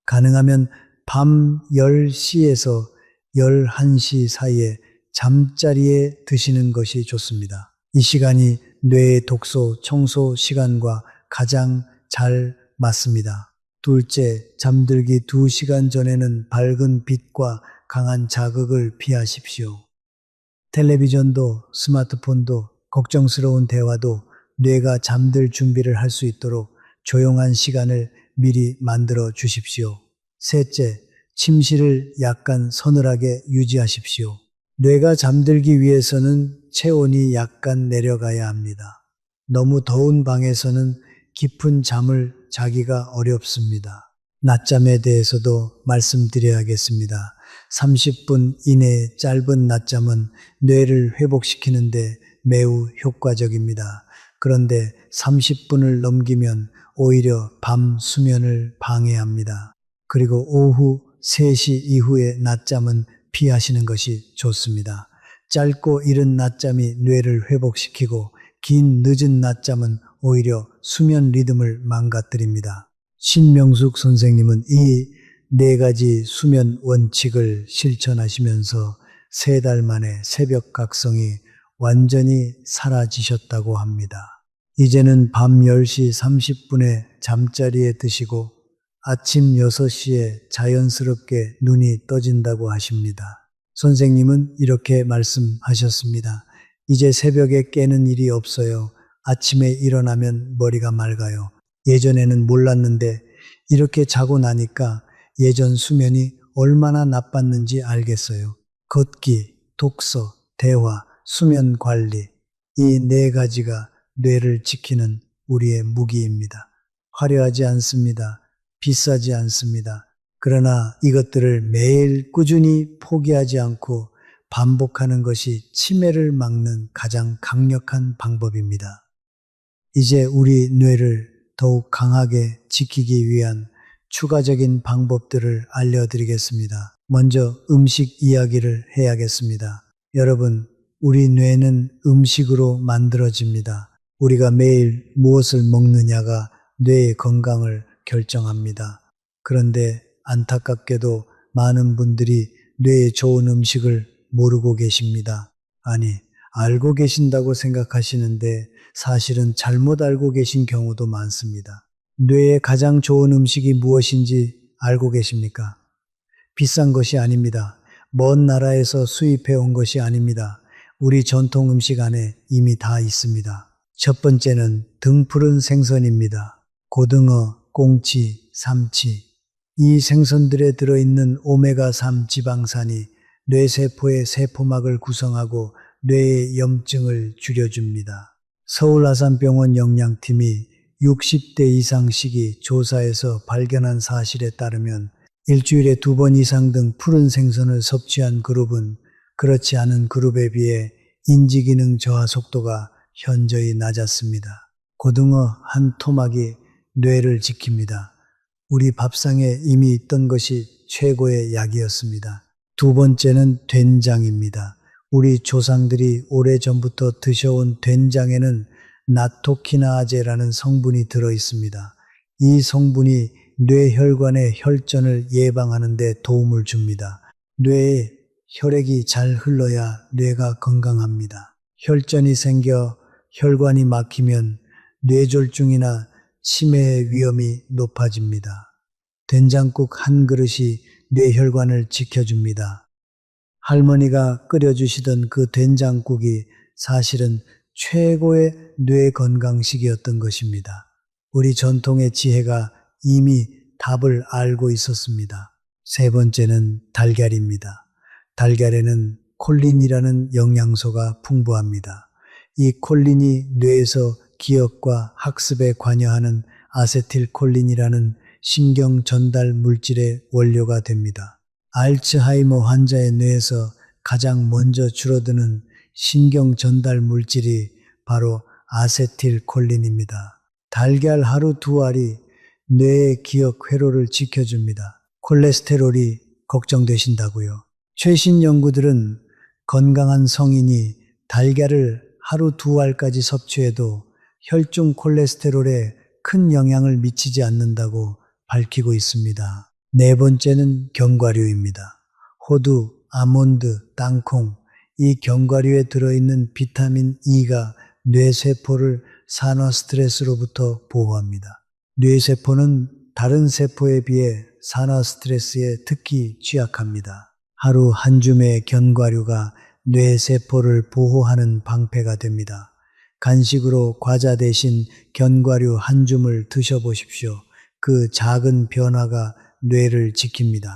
가능하면 밤 10시에서 11시 사이에 잠자리에 드시는 것이 좋습니다. 이 시간이 뇌의 독소 청소 시간과 가장 잘 맞습니다. 둘째, 잠들기 2시간 전에는 밝은 빛과 강한 자극을 피하십시오. 텔레비전도 스마트폰도 걱정스러운 대화도 뇌가 잠들 준비를 할 수 있도록 조용한 시간을 미리 만들어 주십시오. 셋째, 침실을 약간 서늘하게 유지하십시오. 뇌가 잠들기 위해서는 체온이 약간 내려가야 합니다. 너무 더운 방에서는 깊은 잠을 자기가 어렵습니다. 낮잠에 대해서도 말씀드려야겠습니다. 30분 이내의 짧은 낮잠은 뇌를 회복시키는데 매우 효과적입니다. 그런데 30분을 넘기면 오히려 밤 수면을 방해합니다. 그리고 오후 3시 이후의 낮잠은 피하시는 것이 좋습니다. 짧고 이른 낮잠이 뇌를 회복시키고 긴 늦은 낮잠은 오히려 수면 리듬을 망가뜨립니다. 신명숙 선생님은 이 4가지 수면 원칙을 실천하시면서 3달 만에 새벽 각성이 완전히 사라지셨다고 합니다. 이제는 밤 10시 30분에 잠자리에 드시고 아침 6시에 자연스럽게 눈이 떠진다고 하십니다. 선생님은 이렇게 말씀하셨습니다. 이제 새벽에 깨는 일이 없어요. 아침에 일어나면 머리가 맑아요. 예전에는 몰랐는데 이렇게 자고 나니까 예전 수면이 얼마나 나빴는지 알겠어요. 걷기, 독서, 대화, 수면 관리, 이 4가지가 뇌를 지키는 우리의 무기입니다. 화려하지 않습니다. 비싸지 않습니다. 그러나 이것들을 매일 꾸준히 포기하지 않고 반복하는 것이 치매를 막는 가장 강력한 방법입니다. 이제 우리 뇌를 더욱 강하게 지키기 위한 추가적인 방법들을 알려드리겠습니다. 먼저 음식 이야기를 해야겠습니다. 여러분, 우리 뇌는 음식으로 만들어집니다. 우리가 매일 무엇을 먹느냐가 뇌의 건강을 결정합니다. 그런데 안타깝게도 많은 분들이 뇌에 좋은 음식을 모르고 계십니다. 아니, 알고 계신다고 생각하시는데 사실은 잘못 알고 계신 경우도 많습니다. 뇌에 가장 좋은 음식이 무엇인지 알고 계십니까? 비싼 것이 아닙니다. 먼 나라에서 수입해 온 것이 아닙니다. 우리 전통 음식 안에 이미 다 있습니다. 첫 번째는 등푸른 생선입니다. 고등어, 꽁치, 삼치. 이 생선들에 들어있는 오메가3 지방산이 뇌세포의 세포막을 구성하고 뇌의 염증을 줄여줍니다. 서울아산병원 영양팀이 60대 이상 시기 조사에서 발견한 사실에 따르면 일주일에 2번 이상 등 푸른 생선을 섭취한 그룹은 그렇지 않은 그룹에 비해 인지기능 저하 속도가 현저히 낮았습니다. 고등어 한 토막이 뇌를 지킵니다. 우리 밥상에 이미 있던 것이 최고의 약이었습니다. 두 번째는 된장입니다. 우리 조상들이 오래전부터 드셔온 된장에는 나토키나아제라는 성분이 들어 있습니다. 이 성분이 뇌혈관의 혈전을 예방하는 데 도움을 줍니다. 뇌에 혈액이 잘 흘러야 뇌가 건강합니다. 혈전이 생겨 혈관이 막히면 뇌졸중이나 치매의 위험이 높아집니다. 된장국 한 그릇이 뇌혈관을 지켜줍니다. 할머니가 끓여주시던 그 된장국이 사실은 최고의 뇌 건강식이었던 것입니다. 우리 전통의 지혜가 이미 답을 알고 있었습니다. 세 번째는 달걀입니다. 달걀에는 콜린이라는 영양소가 풍부합니다. 이 콜린이 뇌에서 기억과 학습에 관여하는 아세틸콜린이라는 신경 전달 물질의 원료가 됩니다. 알츠하이머 환자의 뇌에서 가장 먼저 줄어드는 신경 전달 물질이 바로 아세틸콜린입니다. 달걀 하루 2알이 뇌의 기억 회로를 지켜줍니다. 콜레스테롤이 걱정되신다고요? 최신 연구들은 건강한 성인이 달걀을 하루 2알까지 섭취해도 혈중 콜레스테롤에 큰 영향을 미치지 않는다고 밝히고 있습니다. 네 번째는 견과류입니다. 호두, 아몬드, 땅콩, 이 견과류에 들어있는 비타민 E가 뇌세포를 산화 스트레스로부터 보호합니다. 뇌세포는 다른 세포에 비해 산화 스트레스에 특히 취약합니다. 하루 한 줌의 견과류가 뇌세포를 보호하는 방패가 됩니다. 간식으로 과자 대신 견과류 한 줌을 드셔보십시오. 그 작은 변화가 뇌를 지킵니다.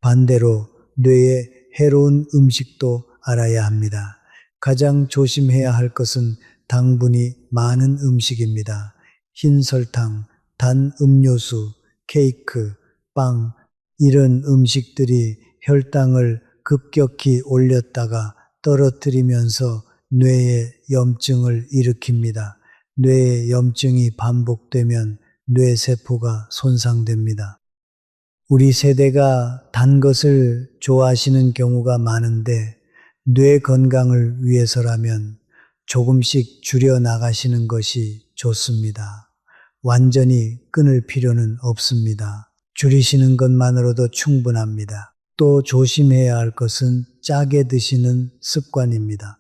반대로 뇌에 해로운 음식도 알아야 합니다. 가장 조심해야 할 것은 당분이 많은 음식입니다. 흰 설탕, 단 음료수, 케이크, 빵, 이런 음식들이 혈당을 급격히 올렸다가 떨어뜨리면서 뇌에 염증을 일으킵니다. 뇌에 염증이 반복되면 뇌세포가 손상됩니다. 우리 세대가 단 것을 좋아하시는 경우가 많은데 뇌 건강을 위해서라면 조금씩 줄여 나가시는 것이 좋습니다. 완전히 끊을 필요는 없습니다. 줄이시는 것만으로도 충분합니다. 또 조심해야 할 것은 짜게 드시는 습관입니다.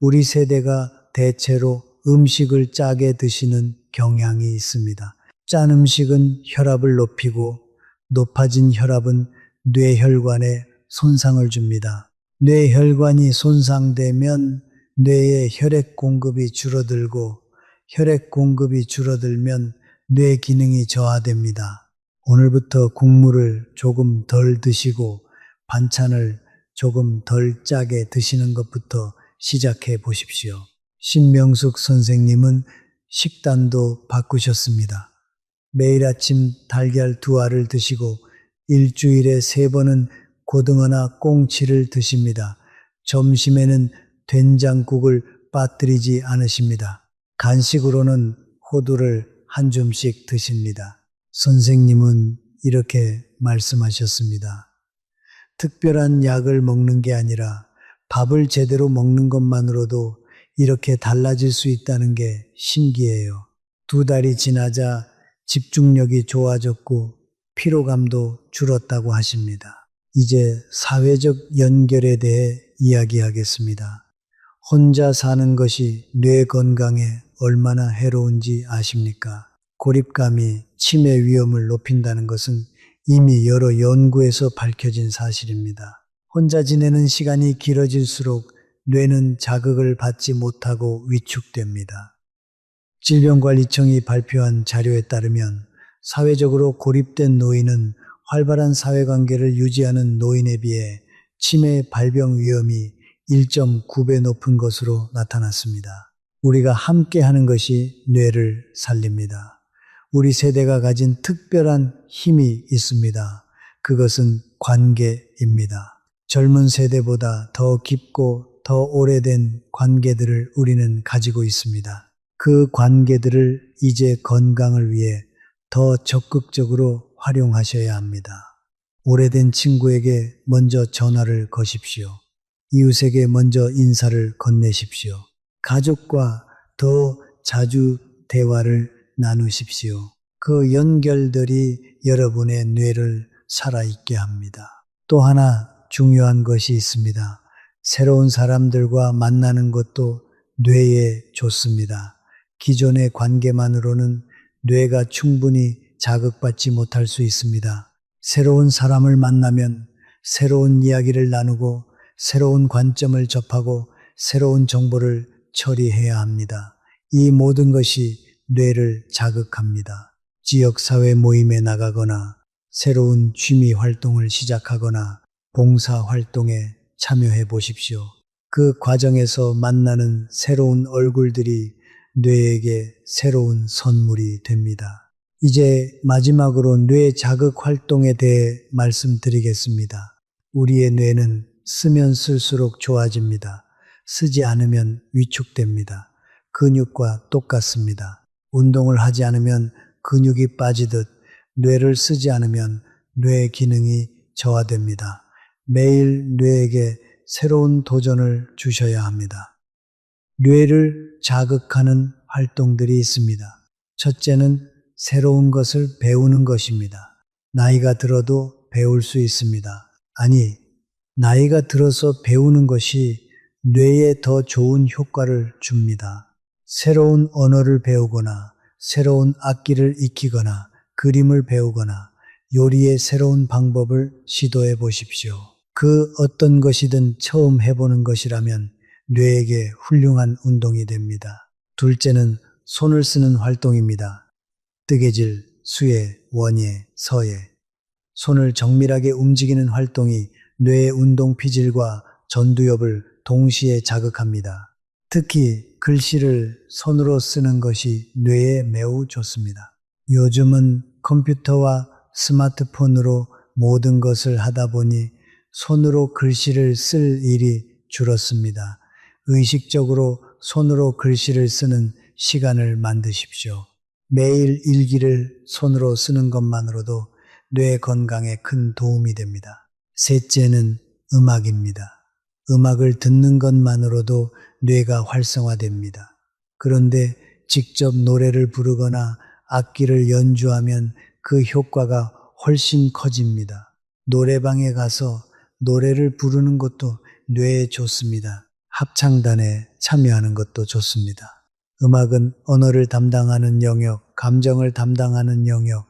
우리 세대가 대체로 음식을 짜게 드시는 경향이 있습니다. 짠 음식은 혈압을 높이고 높아진 혈압은 뇌혈관에 손상을 줍니다. 뇌혈관이 손상되면 뇌의 혈액 공급이 줄어들고 혈액 공급이 줄어들면 뇌 기능이 저하됩니다. 오늘부터 국물을 조금 덜 드시고 반찬을 조금 덜 짜게 드시는 것부터 시작해 보십시오. 신명숙 선생님은 식단도 바꾸셨습니다. 매일 아침 달걀 2알을 드시고 일주일에 3번은 고등어나 꽁치를 드십니다. 점심에는 된장국을 빠뜨리지 않으십니다. 간식으로는 호두를 한 줌씩 드십니다. 선생님은 이렇게 말씀하셨습니다. 특별한 약을 먹는 게 아니라 밥을 제대로 먹는 것만으로도 이렇게 달라질 수 있다는 게 신기해요. 2달이 지나자 집중력이 좋아졌고 피로감도 줄었다고 하십니다. 이제 사회적 연결에 대해 이야기하겠습니다. 혼자 사는 것이 뇌 건강에 얼마나 해로운지 아십니까? 고립감이 치매 위험을 높인다는 것은 이미 여러 연구에서 밝혀진 사실입니다. 혼자 지내는 시간이 길어질수록 뇌는 자극을 받지 못하고 위축됩니다. 질병관리청이 발표한 자료에 따르면 사회적으로 고립된 노인은 활발한 사회관계를 유지하는 노인에 비해 치매 발병 위험이 1.9배 높은 것으로 나타났습니다. 우리가 함께 하는 것이 뇌를 살립니다. 우리 세대가 가진 특별한 힘이 있습니다. 그것은 관계입니다. 젊은 세대보다 더 깊고 더 오래된 관계들을 우리는 가지고 있습니다. 그 관계들을 이제 건강을 위해 더 적극적으로 활용하셔야 합니다. 오래된 친구에게 먼저 전화를 거십시오. 이웃에게 먼저 인사를 건네십시오. 가족과 더 자주 대화를 나누십시오. 그 연결들이 여러분의 뇌를 살아있게 합니다. 또 하나 중요한 것이 있습니다. 새로운 사람들과 만나는 것도 뇌에 좋습니다. 기존의 관계만으로는 뇌가 충분히 자극받지 못할 수 있습니다. 새로운 사람을 만나면 새로운 이야기를 나누고 새로운 관점을 접하고 새로운 정보를 처리해야 합니다. 이 모든 것이 뇌를 자극합니다. 지역사회 모임에 나가거나 새로운 취미 활동을 시작하거나 봉사 활동에 참여해 보십시오. 그 과정에서 만나는 새로운 얼굴들이 뇌에게 새로운 선물이 됩니다. 이제 마지막으로 뇌 자극 활동에 대해 말씀드리겠습니다. 우리의 뇌는 쓰면 쓸수록 좋아집니다. 쓰지 않으면 위축됩니다. 근육과 똑같습니다. 운동을 하지 않으면 근육이 빠지듯 뇌를 쓰지 않으면 뇌 기능이 저하됩니다. 매일 뇌에게 새로운 도전을 주셔야 합니다. 뇌를 자극하는 활동들이 있습니다. 첫째는 새로운 것을 배우는 것입니다. 나이가 들어도 배울 수 있습니다. 아니, 나이가 들어서 배우는 것이 뇌에 더 좋은 효과를 줍니다. 새로운 언어를 배우거나 새로운 악기를 익히거나 그림을 배우거나 요리의 새로운 방법을 시도해 보십시오. 그 어떤 것이든 처음 해보는 것이라면 뇌에게 훌륭한 운동이 됩니다. 둘째는 손을 쓰는 활동입니다. 뜨개질, 수예, 원예, 서예. 손을 정밀하게 움직이는 활동이 뇌의 운동 피질과 전두엽을 동시에 자극합니다. 특히 글씨를 손으로 쓰는 것이 뇌에 매우 좋습니다. 요즘은 컴퓨터와 스마트폰으로 모든 것을 하다 보니 손으로 글씨를 쓸 일이 줄었습니다. 의식적으로 손으로 글씨를 쓰는 시간을 만드십시오. 매일 일기를 손으로 쓰는 것만으로도 뇌 건강에 큰 도움이 됩니다. 셋째는 음악입니다. 음악을 듣는 것만으로도 뇌가 활성화됩니다. 그런데 직접 노래를 부르거나 악기를 연주하면 그 효과가 훨씬 커집니다. 노래방에 가서 노래를 부르는 것도 뇌에 좋습니다. 합창단에 참여하는 것도 좋습니다. 음악은 언어를 담당하는 영역, 감정을 담당하는 영역,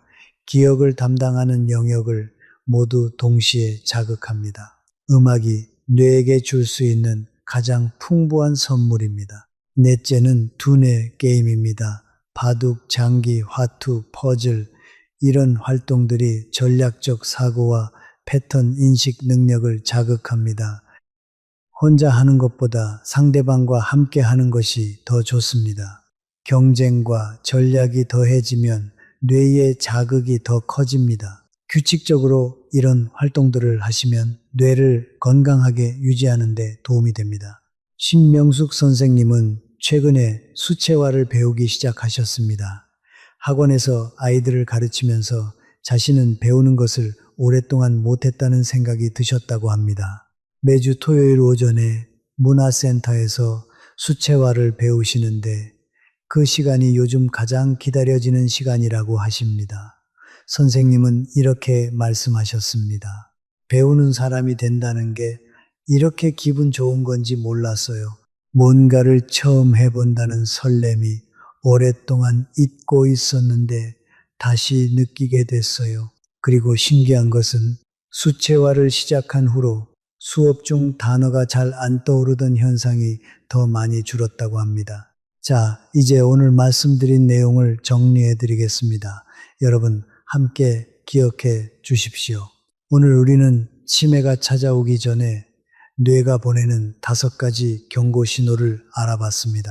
기억을 담당하는 영역을 모두 동시에 자극합니다. 음악이 뇌에게 줄 수 있는 가장 풍부한 선물입니다. 넷째는 두뇌 게임입니다. 바둑, 장기, 화투, 퍼즐 이런 활동들이 전략적 사고와 패턴 인식 능력을 자극합니다. 혼자 하는 것보다 상대방과 함께 하는 것이 더 좋습니다. 경쟁과 전략이 더해지면 뇌의 자극이 더 커집니다. 규칙적으로 이런 활동들을 하시면 뇌를 건강하게 유지하는 데 도움이 됩니다. 신명숙 선생님은 최근에 수채화를 배우기 시작하셨습니다. 학원에서 아이들을 가르치면서 자신은 배우는 것을 오랫동안 못했다는 생각이 드셨다고 합니다. 매주 토요일 오전에 문화센터에서 수채화를 배우시는데 그 시간이 요즘 가장 기다려지는 시간이라고 하십니다. 선생님은 이렇게 말씀하셨습니다. 배우는 사람이 된다는 게 이렇게 기분 좋은 건지 몰랐어요. 뭔가를 처음 해본다는 설렘이 오랫동안 잊고 있었는데 다시 느끼게 됐어요. 그리고 신기한 것은 수채화를 시작한 후로 수업 중 단어가 잘 안 떠오르던 현상이 더 많이 줄었다고 합니다. 자, 이제 오늘 말씀드린 내용을 정리해 드리겠습니다. 여러분, 함께 기억해 주십시오. 오늘 우리는 치매가 찾아오기 전에 뇌가 보내는 5가지 경고 신호를 알아봤습니다.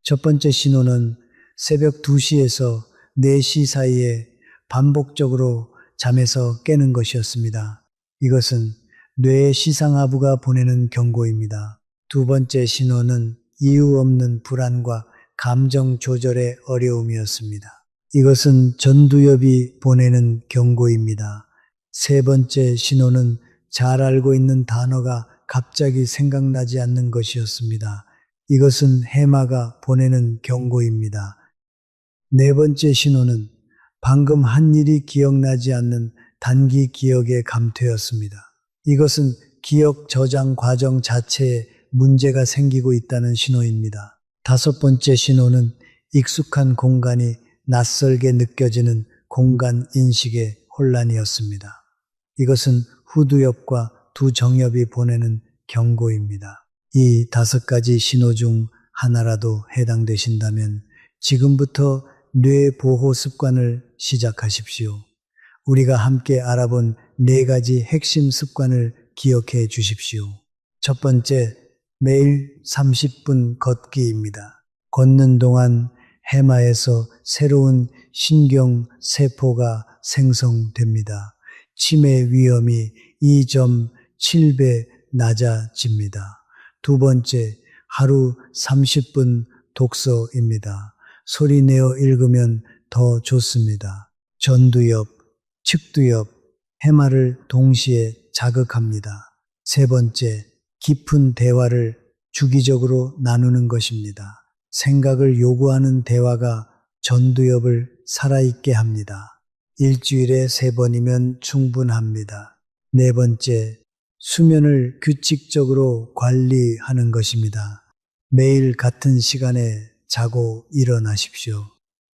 첫 번째 신호는 새벽 2시에서 4시 사이에 반복적으로 잠에서 깨는 것이었습니다. 이것은 뇌의 시상하부가 보내는 경고입니다. 두 번째 신호는 이유 없는 불안과 감정 조절의 어려움이었습니다. 이것은 전두엽이 보내는 경고입니다. 세 번째 신호는 잘 알고 있는 단어가 갑자기 생각나지 않는 것이었습니다. 이것은 해마가 보내는 경고입니다. 네 번째 신호는 방금 한 일이 기억나지 않는 단기 기억의 감퇴였습니다. 이것은 기억 저장 과정 자체에 문제가 생기고 있다는 신호입니다. 다섯 번째 신호는 익숙한 공간이 낯설게 느껴지는 공간 인식의 혼란이었습니다. 이것은 후두엽과 두 정엽이 보내는 경고입니다. 이 5가지 신호 중 하나라도 해당되신다면 지금부터 뇌 보호 습관을 시작하십시오. 우리가 함께 알아본 4가지 핵심 습관을 기억해 주십시오. 첫 번째, 매일 30분 걷기입니다. 걷는 동안 해마에서 새로운 신경 세포가 생성됩니다. 치매 위험이 2.7배 낮아집니다. 두 번째, 하루 30분 독서입니다. 소리 내어 읽으면 더 좋습니다. 전두엽, 측두엽, 해마를 동시에 자극합니다. 세 번째, 깊은 대화를 주기적으로 나누는 것입니다. 생각을 요구하는 대화가 전두엽을 살아있게 합니다. 일주일에 3번이면 충분합니다. 네 번째, 수면을 규칙적으로 관리하는 것입니다. 매일 같은 시간에 자고 일어나십시오.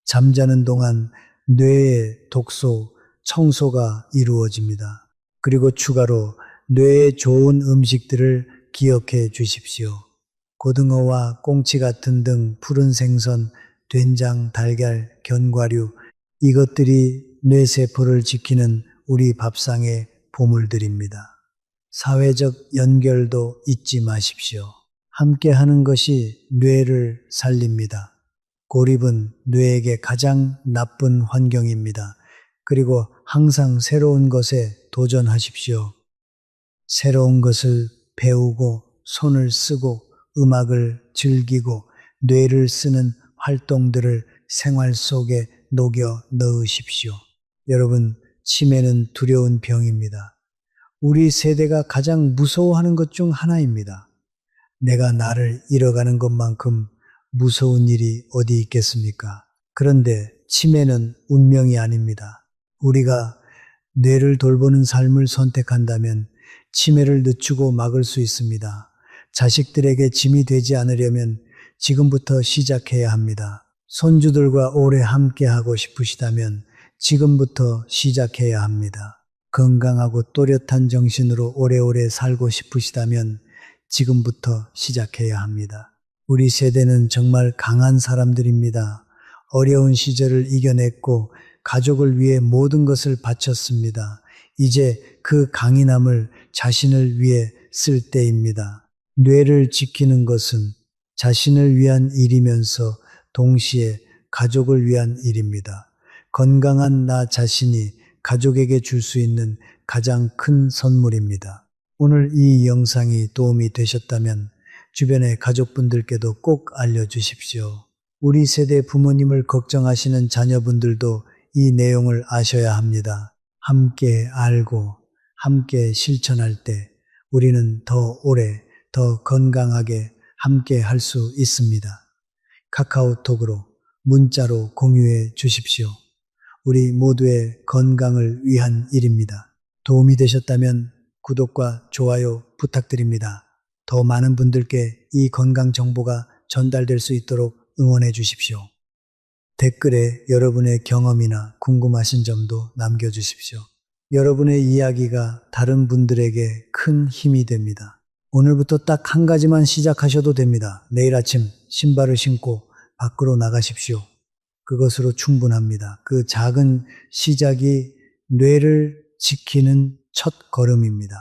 잠자는 동안 뇌의 독소, 청소가 이루어집니다. 그리고 추가로 뇌에 좋은 음식들을 기억해 주십시오. 고등어와 꽁치 같은 등 푸른 생선, 된장, 달걀, 견과류, 이것들이 뇌세포를 지키는 우리 밥상의 보물들입니다. 사회적 연결도 잊지 마십시오. 함께 하는 것이 뇌를 살립니다. 고립은 뇌에게 가장 나쁜 환경입니다. 그리고 항상 새로운 것에 도전하십시오. 새로운 것을 배우고 손을 쓰고 음악을 즐기고 뇌를 쓰는 활동들을 생활 속에 녹여 넣으십시오. 여러분, 치매는 두려운 병입니다. 우리 세대가 가장 무서워하는 것 중 하나입니다. 내가 나를 잃어가는 것만큼 무서운 일이 어디 있겠습니까? 그런데 치매는 운명이 아닙니다. 우리가 뇌를 돌보는 삶을 선택한다면 치매를 늦추고 막을 수 있습니다. 자식들에게 짐이 되지 않으려면 지금부터 시작해야 합니다. 손주들과 오래 함께하고 싶으시다면 지금부터 시작해야 합니다. 건강하고 또렷한 정신으로 오래오래 살고 싶으시다면 지금부터 시작해야 합니다. 우리 세대는 정말 강한 사람들입니다. 어려운 시절을 이겨냈고 가족을 위해 모든 것을 바쳤습니다. 이제 그 강인함을 자신을 위해 쓸 때입니다. 뇌를 지키는 것은 자신을 위한 일이면서 동시에 가족을 위한 일입니다. 건강한 나 자신이 가족에게 줄 수 있는 가장 큰 선물입니다. 오늘 이 영상이 도움이 되셨다면 주변의 가족분들께도 꼭 알려주십시오. 우리 세대 부모님을 걱정하시는 자녀분들도 이 내용을 아셔야 합니다. 함께 알고 함께 실천할 때 우리는 더 오래, 더 건강하게 함께 할 수 있습니다. 카카오톡으로, 문자로 공유해 주십시오. 우리 모두의 건강을 위한 일입니다. 도움이 되셨다면 구독과 좋아요 부탁드립니다. 더 많은 분들께 이 건강 정보가 전달될 수 있도록 응원해 주십시오. 댓글에 여러분의 경험이나 궁금하신 점도 남겨주십시오. 여러분의 이야기가 다른 분들에게 큰 힘이 됩니다. 오늘부터 딱 한 가지만 시작하셔도 됩니다. 내일 아침 신발을 신고 밖으로 나가십시오. 그것으로 충분합니다. 그 작은 시작이 뇌를 지키는 첫 걸음입니다.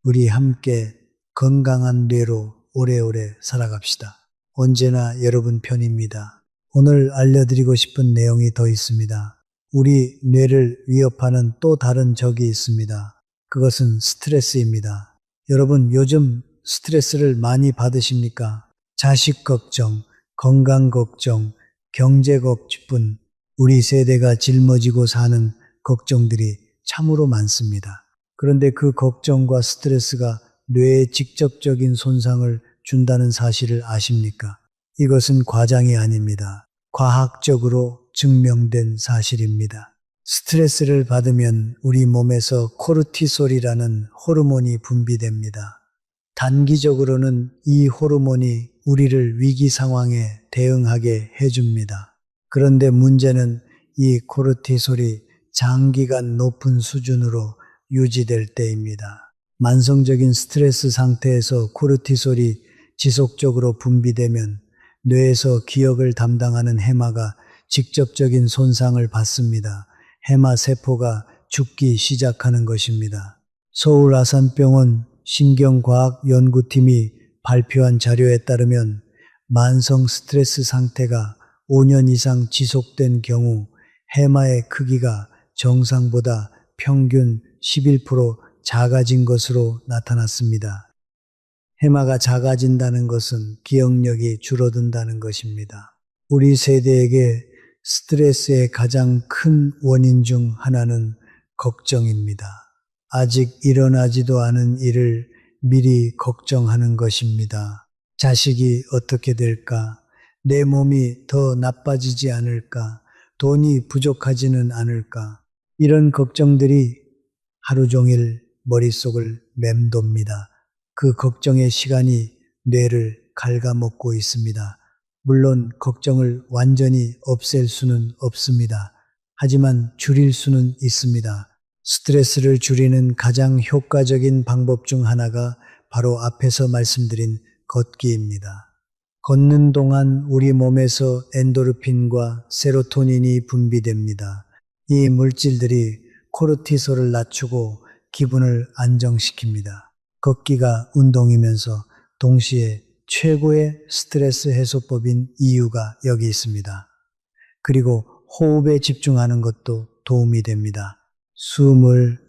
우리 함께 건강한 뇌로 오래오래 살아갑시다. 언제나 여러분 편입니다. 오늘 알려드리고 싶은 내용이 더 있습니다. 우리 뇌를 위협하는 또 다른 적이 있습니다. 그것은 스트레스입니다. 여러분 요즘 스트레스를 많이 받으십니까? 자식 걱정, 건강 걱정, 경제 걱정, 우리 세대가 짊어지고 사는 걱정들이 참으로 많습니다. 그런데 그 걱정과 스트레스가 뇌에 직접적인 손상을 준다는 사실을 아십니까? 이것은 과장이 아닙니다. 과학적으로 증명된 사실입니다. 스트레스를 받으면 우리 몸에서 코르티솔이라는 호르몬이 분비됩니다. 단기적으로는 이 호르몬이 우리를 위기 상황에 대응하게 해줍니다. 그런데 문제는 이 코르티솔이 장기간 높은 수준으로 유지될 때입니다. 만성적인 스트레스 상태에서 코르티솔이 지속적으로 분비되면 뇌에서 기억을 담당하는 해마가 직접적인 손상을 받습니다. 해마 세포가 죽기 시작하는 것입니다. 서울 아산병원 신경과학연구팀이 발표한 자료에 따르면 만성 스트레스 상태가 5년 이상 지속된 경우 해마의 크기가 정상보다 평균 11% 작아진 것으로 나타났습니다. 해마가 작아진다는 것은 기억력이 줄어든다는 것입니다. 우리 세대에게 스트레스의 가장 큰 원인 중 하나는 걱정입니다. 아직 일어나지도 않은 일을 미리 걱정하는 것입니다. 자식이 어떻게 될까? 내 몸이 더 나빠지지 않을까? 돈이 부족하지는 않을까? 이런 걱정들이 하루 종일 머릿속을 맴돕니다. 그 걱정의 시간이 뇌를 갉아먹고 있습니다. 물론 걱정을 완전히 없앨 수는 없습니다. 하지만 줄일 수는 있습니다. 스트레스를 줄이는 가장 효과적인 방법 중 하나가 바로 앞에서 말씀드린 걷기입니다. 걷는 동안 우리 몸에서 엔도르핀과 세로토닌이 분비됩니다. 이 물질들이 코르티솔을 낮추고 기분을 안정시킵니다. 걷기가 운동이면서 동시에 최고의 스트레스 해소법인 이유가 여기 있습니다. 그리고 호흡에 집중하는 것도 도움이 됩니다. 숨을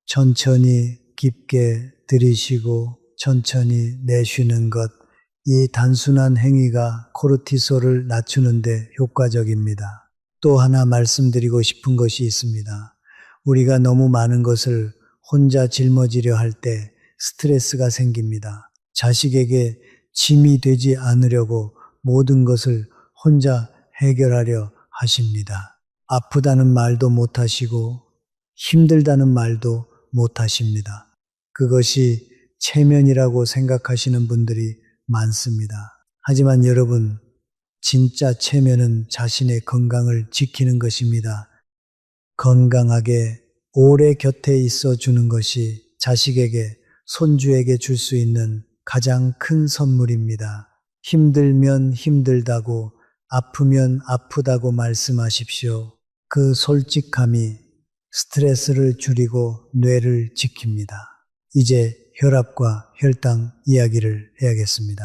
천천히 깊게 들이쉬고 천천히 내쉬는 것, 이 단순한 행위가 코르티솔을 낮추는데 효과적입니다. 또 하나 말씀드리고 싶은 것이 있습니다. 우리가 너무 많은 것을 혼자 짊어지려 할 때 스트레스가 생깁니다. 자식에게 짐이 되지 않으려고 모든 것을 혼자 해결하려 하십니다. 아프다는 말도 못하시고 힘들다는 말도 못하십니다. 그것이 체면이라고 생각하시는 분들이 많습니다. 하지만 여러분, 진짜 체면은 자신의 건강을 지키는 것입니다. 건강하게 오래 곁에 있어 주는 것이 자식에게, 손주에게 줄 수 있는 가장 큰 선물입니다. 힘들면 힘들다고, 아프면 아프다고 말씀하십시오. 그 솔직함이 스트레스를 줄이고 뇌를 지킵니다. 이제 혈압과 혈당 이야기를 해야겠습니다.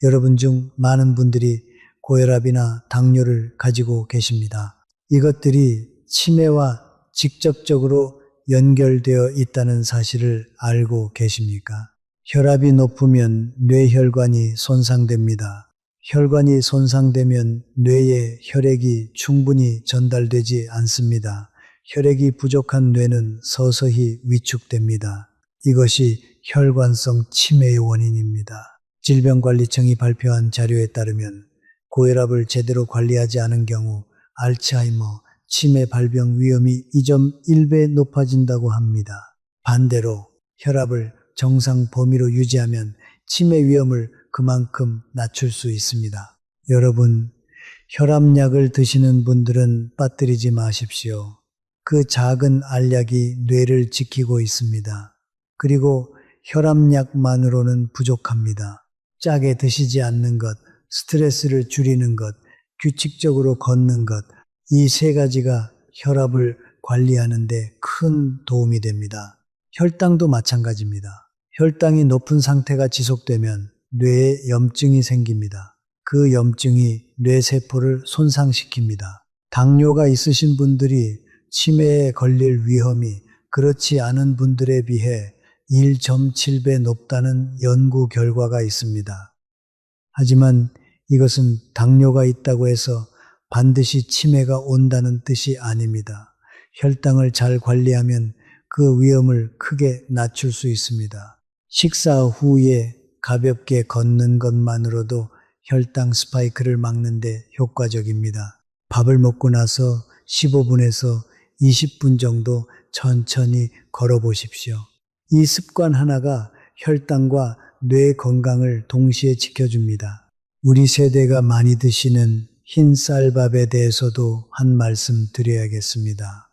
여러분 중 많은 분들이 고혈압이나 당뇨를 가지고 계십니다. 이것들이 치매와 직접적으로 연결되어 있다는 사실을 알고 계십니까? 혈압이 높으면 뇌혈관이 손상됩니다. 혈관이 손상되면 뇌에 혈액이 충분히 전달되지 않습니다. 혈액이 부족한 뇌는 서서히 위축됩니다. 이것이 혈관성 치매의 원인입니다. 질병관리청이 발표한 자료에 따르면 고혈압을 제대로 관리하지 않은 경우 알츠하이머, 치매 발병 위험이 2.1배 높아진다고 합니다. 반대로 혈압을 정상 범위로 유지하면 치매 위험을 그만큼 낮출 수 있습니다. 여러분, 혈압약을 드시는 분들은 빠뜨리지 마십시오. 그 작은 알약이 뇌를 지키고 있습니다. 그리고 혈압약만으로는 부족합니다. 짜게 드시지 않는 것, 스트레스를 줄이는 것, 규칙적으로 걷는 것, 이 세 가지가 혈압을 관리하는 데 큰 도움이 됩니다. 혈당도 마찬가지입니다. 혈당이 높은 상태가 지속되면 뇌에 염증이 생깁니다. 그 염증이 뇌세포를 손상시킵니다. 당뇨가 있으신 분들이 치매에 걸릴 위험이 그렇지 않은 분들에 비해 1.7배 높다는 연구 결과가 있습니다. 하지만 이것은 당뇨가 있다고 해서 반드시 치매가 온다는 뜻이 아닙니다. 혈당을 잘 관리하면 그 위험을 크게 낮출 수 있습니다. 식사 후에 가볍게 걷는 것만으로도 혈당 스파이크를 막는 데 효과적입니다. 밥을 먹고 나서 15분에서 20분 정도 천천히 걸어 보십시오. 이 습관 하나가 혈당과 뇌 건강을 동시에 지켜줍니다. 우리 세대가 많이 드시는 흰쌀밥에 대해서도 한 말씀 드려야겠습니다.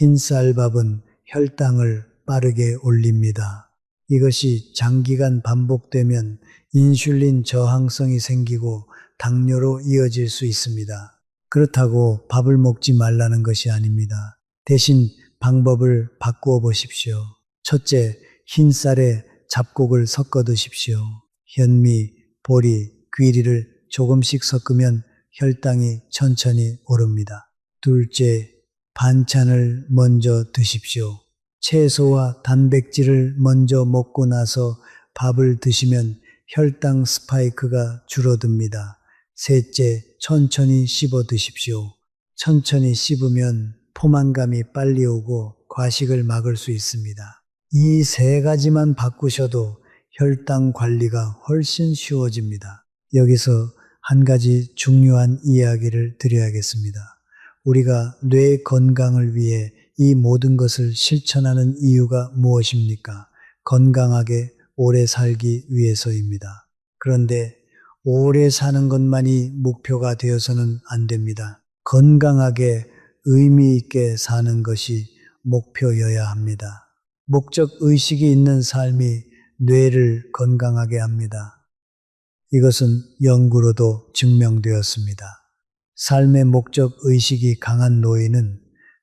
흰쌀밥은 혈당을 빠르게 올립니다. 이것이 장기간 반복되면 인슐린 저항성이 생기고 당뇨로 이어질 수 있습니다. 그렇다고 밥을 먹지 말라는 것이 아닙니다. 대신 방법을 바꾸어 보십시오. 첫째, 흰쌀에 잡곡을 섞어 드십시오. 현미, 보리, 귀리를 조금씩 섞으면 혈당이 천천히 오릅니다. 둘째, 반찬을 먼저 드십시오. 채소와 단백질을 먼저 먹고 나서 밥을 드시면 혈당 스파이크가 줄어듭니다. 셋째, 천천히 씹어 드십시오. 천천히 씹으면 포만감이 빨리 오고 과식을 막을 수 있습니다. 이 세 가지만 바꾸셔도 혈당 관리가 훨씬 쉬워집니다. 여기서 한 가지 중요한 이야기를 드려야겠습니다. 우리가 뇌 건강을 위해 이 모든 것을 실천하는 이유가 무엇입니까? 건강하게 오래 살기 위해서입니다. 그런데 오래 사는 것만이 목표가 되어서는 안 됩니다. 건강하게 의미 있게 사는 것이 목표여야 합니다. 목적 의식이 있는 삶이 뇌를 건강하게 합니다. 이것은 연구로도 증명되었습니다. 삶의 목적 의식이 강한 노인은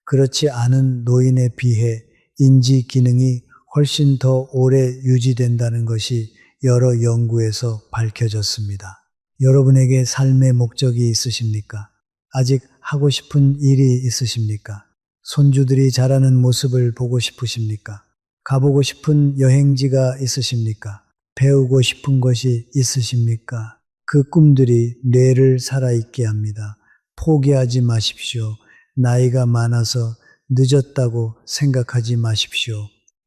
그렇지 않은 노인에 비해 인지 기능이 훨씬 더 오래 유지된다는 것이 여러 연구에서 밝혀졌습니다. 여러분에게 삶의 목적이 있으십니까? 아직 하고 싶은 일이 있으십니까? 손주들이 자라는 모습을 보고 싶으십니까? 가보고 싶은 여행지가 있으십니까? 배우고 싶은 것이 있으십니까? 그 꿈들이 뇌를 살아있게 합니다. 포기하지 마십시오. 나이가 많아서 늦었다고 생각하지 마십시오.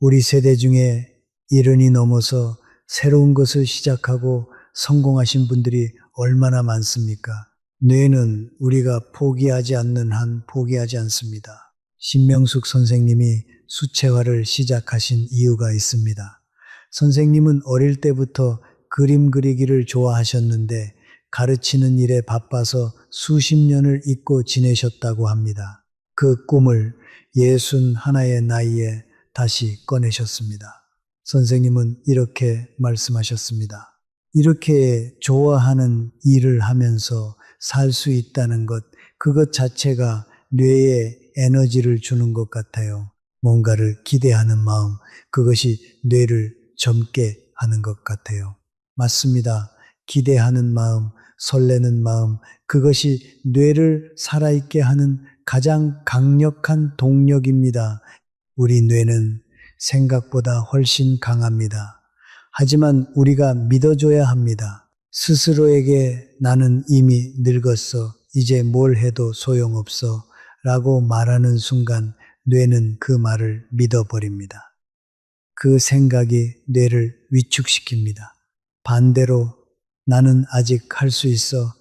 우리 세대 중에 70이 넘어서 새로운 것을 시작하고 성공하신 분들이 얼마나 많습니까? 뇌는 우리가 포기하지 않는 한 포기하지 않습니다. 신명숙 선생님이 수채화를 시작하신 이유가 있습니다. 선생님은 어릴 때부터 그림 그리기를 좋아하셨는데 가르치는 일에 바빠서 수십 년을 잊고 지내셨다고 합니다. 그 꿈을 61의 나이에 다시 꺼내셨습니다. 선생님은 이렇게 말씀하셨습니다. 이렇게 좋아하는 일을 하면서 살 수 있다는 것, 그것 자체가 뇌에 에너지를 주는 것 같아요. 뭔가를 기대하는 마음, 그것이 뇌를 젊게 하는 것 같아요. 맞습니다. 기대하는 마음, 설레는 마음, 그것이 뇌를 살아있게 하는 가장 강력한 동력입니다. 우리 뇌는 생각보다 훨씬 강합니다. 하지만 우리가 믿어줘야 합니다. 스스로에게 나는 이미 늙었어. 이제 뭘 해도 소용없어. 라고 말하는 순간 뇌는 그 말을 믿어버립니다. 그 생각이 뇌를 위축시킵니다. 반대로 나는 아직 할 수 있어.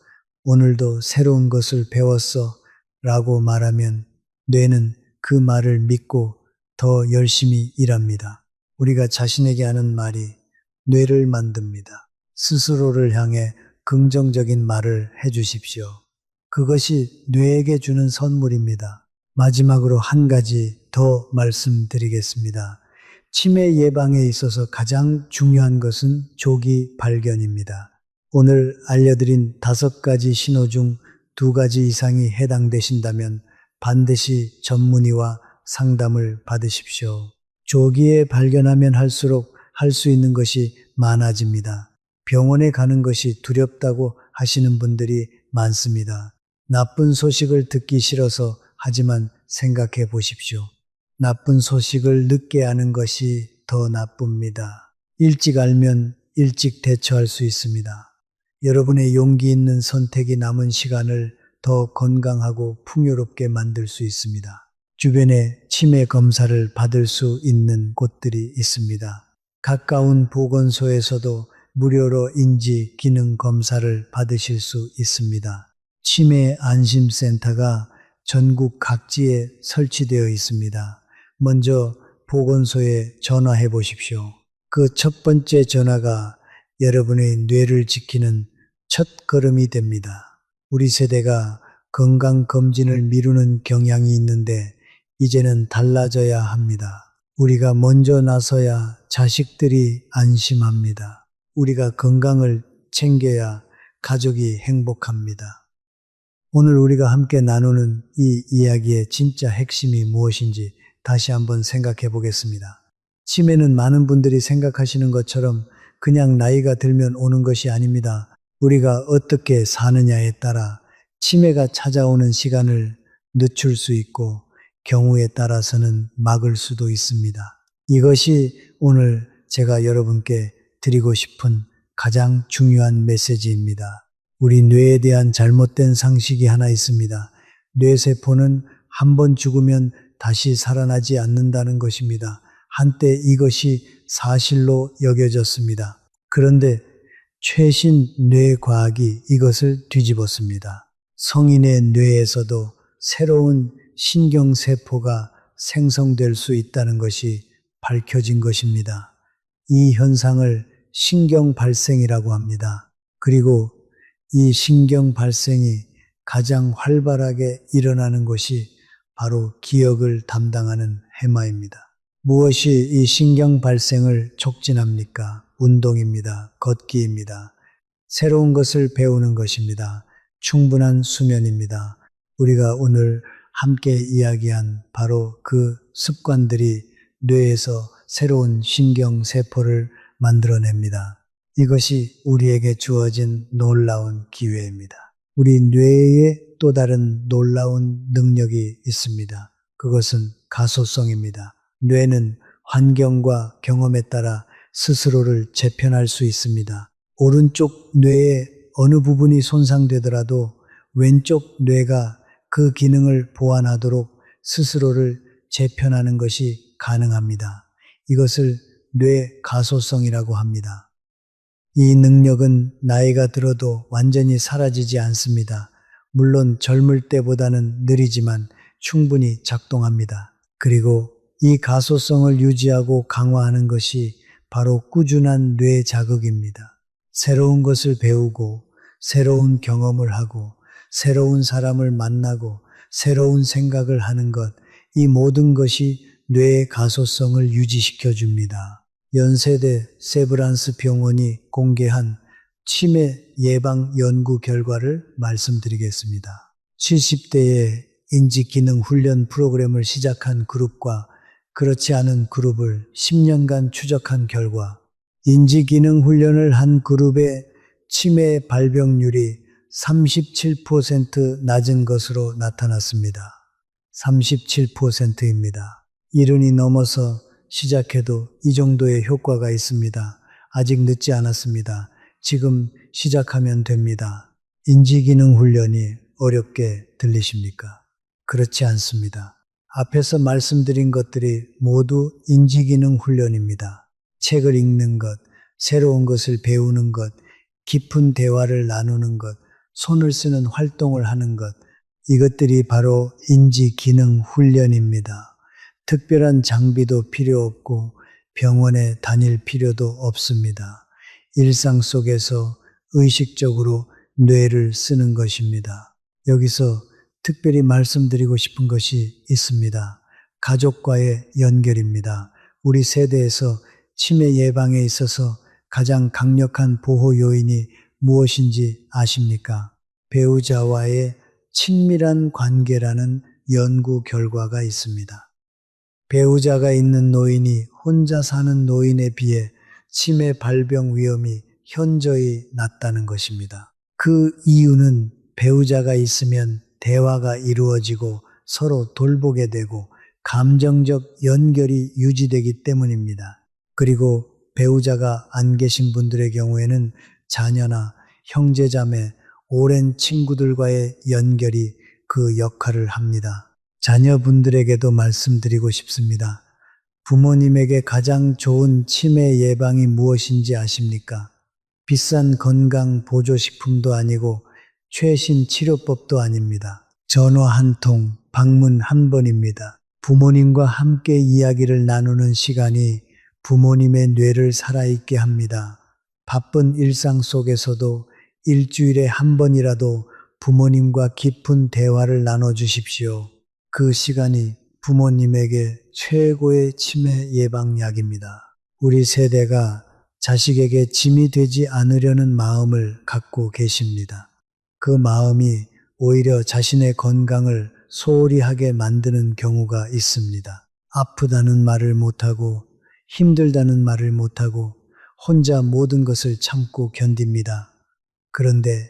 오늘도 새로운 것을 배웠어. 라고 말하면 뇌는 그 말을 믿고 더 열심히 일합니다. 우리가 자신에게 하는 말이 뇌를 만듭니다. 스스로를 향해 긍정적인 말을 해주십시오. 그것이 뇌에게 주는 선물입니다. 마지막으로 한 가지 더 말씀드리겠습니다. 치매 예방에 있어서 가장 중요한 것은 조기 발견입니다. 오늘 알려드린 5가지 신호 중 2가지 이상이 해당되신다면 반드시 전문의와 상담을 받으십시오. 조기에 발견하면 할수록 할 수 있는 것이 많아집니다. 병원에 가는 것이 두렵다고 하시는 분들이 많습니다. 나쁜 소식을 듣기 싫어서 하지만 생각해 보십시오. 나쁜 소식을 늦게 아는 것이 더 나쁩니다. 일찍 알면 일찍 대처할 수 있습니다. 여러분의 용기 있는 선택이 남은 시간을 더 건강하고 풍요롭게 만들 수 있습니다. 주변에 치매 검사를 받을 수 있는 곳들이 있습니다. 가까운 보건소에서도 무료로 인지 기능 검사를 받으실 수 있습니다. 치매 안심센터가 전국 각지에 설치되어 있습니다. 먼저 보건소에 전화해 보십시오. 그 첫 번째 전화가 여러분의 뇌를 지키는 첫 걸음이 됩니다. 우리 세대가 건강검진을 미루는 경향이 있는데 이제는 달라져야 합니다. 우리가 먼저 나서야 자식들이 안심합니다. 우리가 건강을 챙겨야 가족이 행복합니다. 오늘 우리가 함께 나누는 이 이야기의 진짜 핵심이 무엇인지 다시 한번 생각해 보겠습니다. 치매는 많은 분들이 생각하시는 것처럼 그냥 나이가 들면 오는 것이 아닙니다. 우리가 어떻게 사느냐에 따라 치매가 찾아오는 시간을 늦출 수 있고 경우에 따라서는 막을 수도 있습니다. 이것이 오늘 제가 여러분께 드리고 싶은 가장 중요한 메시지입니다. 우리 뇌에 대한 잘못된 상식이 하나 있습니다. 뇌세포는 한번 죽으면 다시 살아나지 않는다는 것입니다. 한때 이것이 사실로 여겨졌습니다. 그런데 최신 뇌과학이 이것을 뒤집었습니다. 성인의 뇌에서도 새로운 신경세포가 생성될 수 있다는 것이 밝혀진 것입니다. 이 현상을 신경발생이라고 합니다. 그리고 이 신경발생이 가장 활발하게 일어나는 것이 바로 기억을 담당하는 해마입니다. 무엇이 이 신경발생을 촉진합니까? 운동입니다. 걷기입니다. 새로운 것을 배우는 것입니다. 충분한 수면입니다. 우리가 오늘 함께 이야기한 바로 그 습관들이 뇌에서 새로운 신경세포를 만들어냅니다. 이것이 우리에게 주어진 놀라운 기회입니다. 우리 뇌에 또 다른 놀라운 능력이 있습니다. 그것은 가소성입니다. 뇌는 환경과 경험에 따라 스스로를 재편할 수 있습니다. 오른쪽 뇌의 어느 부분이 손상되더라도 왼쪽 뇌가 그 기능을 보완하도록 스스로를 재편하는 것이 가능합니다. 이것을 뇌 가소성이라고 합니다. 이 능력은 나이가 들어도 완전히 사라지지 않습니다. 물론 젊을 때보다는 느리지만 충분히 작동합니다. 그리고 이 가소성을 유지하고 강화하는 것이 바로 꾸준한 뇌 자극입니다. 새로운 것을 배우고 새로운 경험을 하고 새로운 사람을 만나고 새로운 생각을 하는 것, 이 모든 것이 뇌의 가소성을 유지시켜 줍니다. 연세대 세브란스 병원이 공개한 치매 예방 연구 결과를 말씀드리겠습니다. 70대의 인지기능 훈련 프로그램을 시작한 그룹과 그렇지 않은 그룹을 10년간 추적한 결과 인지기능 훈련을 한 그룹의 치매 발병률이 37% 낮은 것으로 나타났습니다. 37%입니다. 70이 넘어서 시작해도 이 정도의 효과가 있습니다. 아직 늦지 않았습니다. 지금 시작하면 됩니다. 인지기능 훈련이 어렵게 들리십니까? 그렇지 않습니다. 앞에서 말씀드린 것들이 모두 인지기능 훈련입니다. 책을 읽는 것, 새로운 것을 배우는 것, 깊은 대화를 나누는 것, 손을 쓰는 활동을 하는 것, 이것들이 바로 인지기능 훈련입니다. 특별한 장비도 필요 없고 병원에 다닐 필요도 없습니다. 일상 속에서 의식적으로 뇌를 쓰는 것입니다. 여기서 특별히 말씀드리고 싶은 것이 있습니다. 가족과의 연결입니다. 우리 세대에서 치매 예방에 있어서 가장 강력한 보호 요인이 무엇인지 아십니까? 배우자와의 친밀한 관계라는 연구 결과가 있습니다. 배우자가 있는 노인이 혼자 사는 노인에 비해 치매 발병 위험이 현저히 낮다는 것입니다. 그 이유는 배우자가 있으면 대화가 이루어지고 서로 돌보게 되고 감정적 연결이 유지되기 때문입니다. 그리고 배우자가 안 계신 분들의 경우에는 자녀나 형제자매, 오랜 친구들과의 연결이 그 역할을 합니다. 자녀분들에게도 말씀드리고 싶습니다. 부모님에게 가장 좋은 치매 예방이 무엇인지 아십니까? 비싼 건강 보조식품도 아니고 최신 치료법도 아닙니다. 전화 한 통, 방문 한 번입니다. 부모님과 함께 이야기를 나누는 시간이 부모님의 뇌를 살아있게 합니다. 바쁜 일상 속에서도 일주일에 한 번이라도 부모님과 깊은 대화를 나눠주십시오. 그 시간이 부모님에게 최고의 치매 예방약입니다. 우리 세대가 자식에게 짐이 되지 않으려는 마음을 갖고 계십니다. 그 마음이 오히려 자신의 건강을 소홀히 하게 만드는 경우가 있습니다. 아프다는 말을 못하고 힘들다는 말을 못하고 혼자 모든 것을 참고 견딥니다. 그런데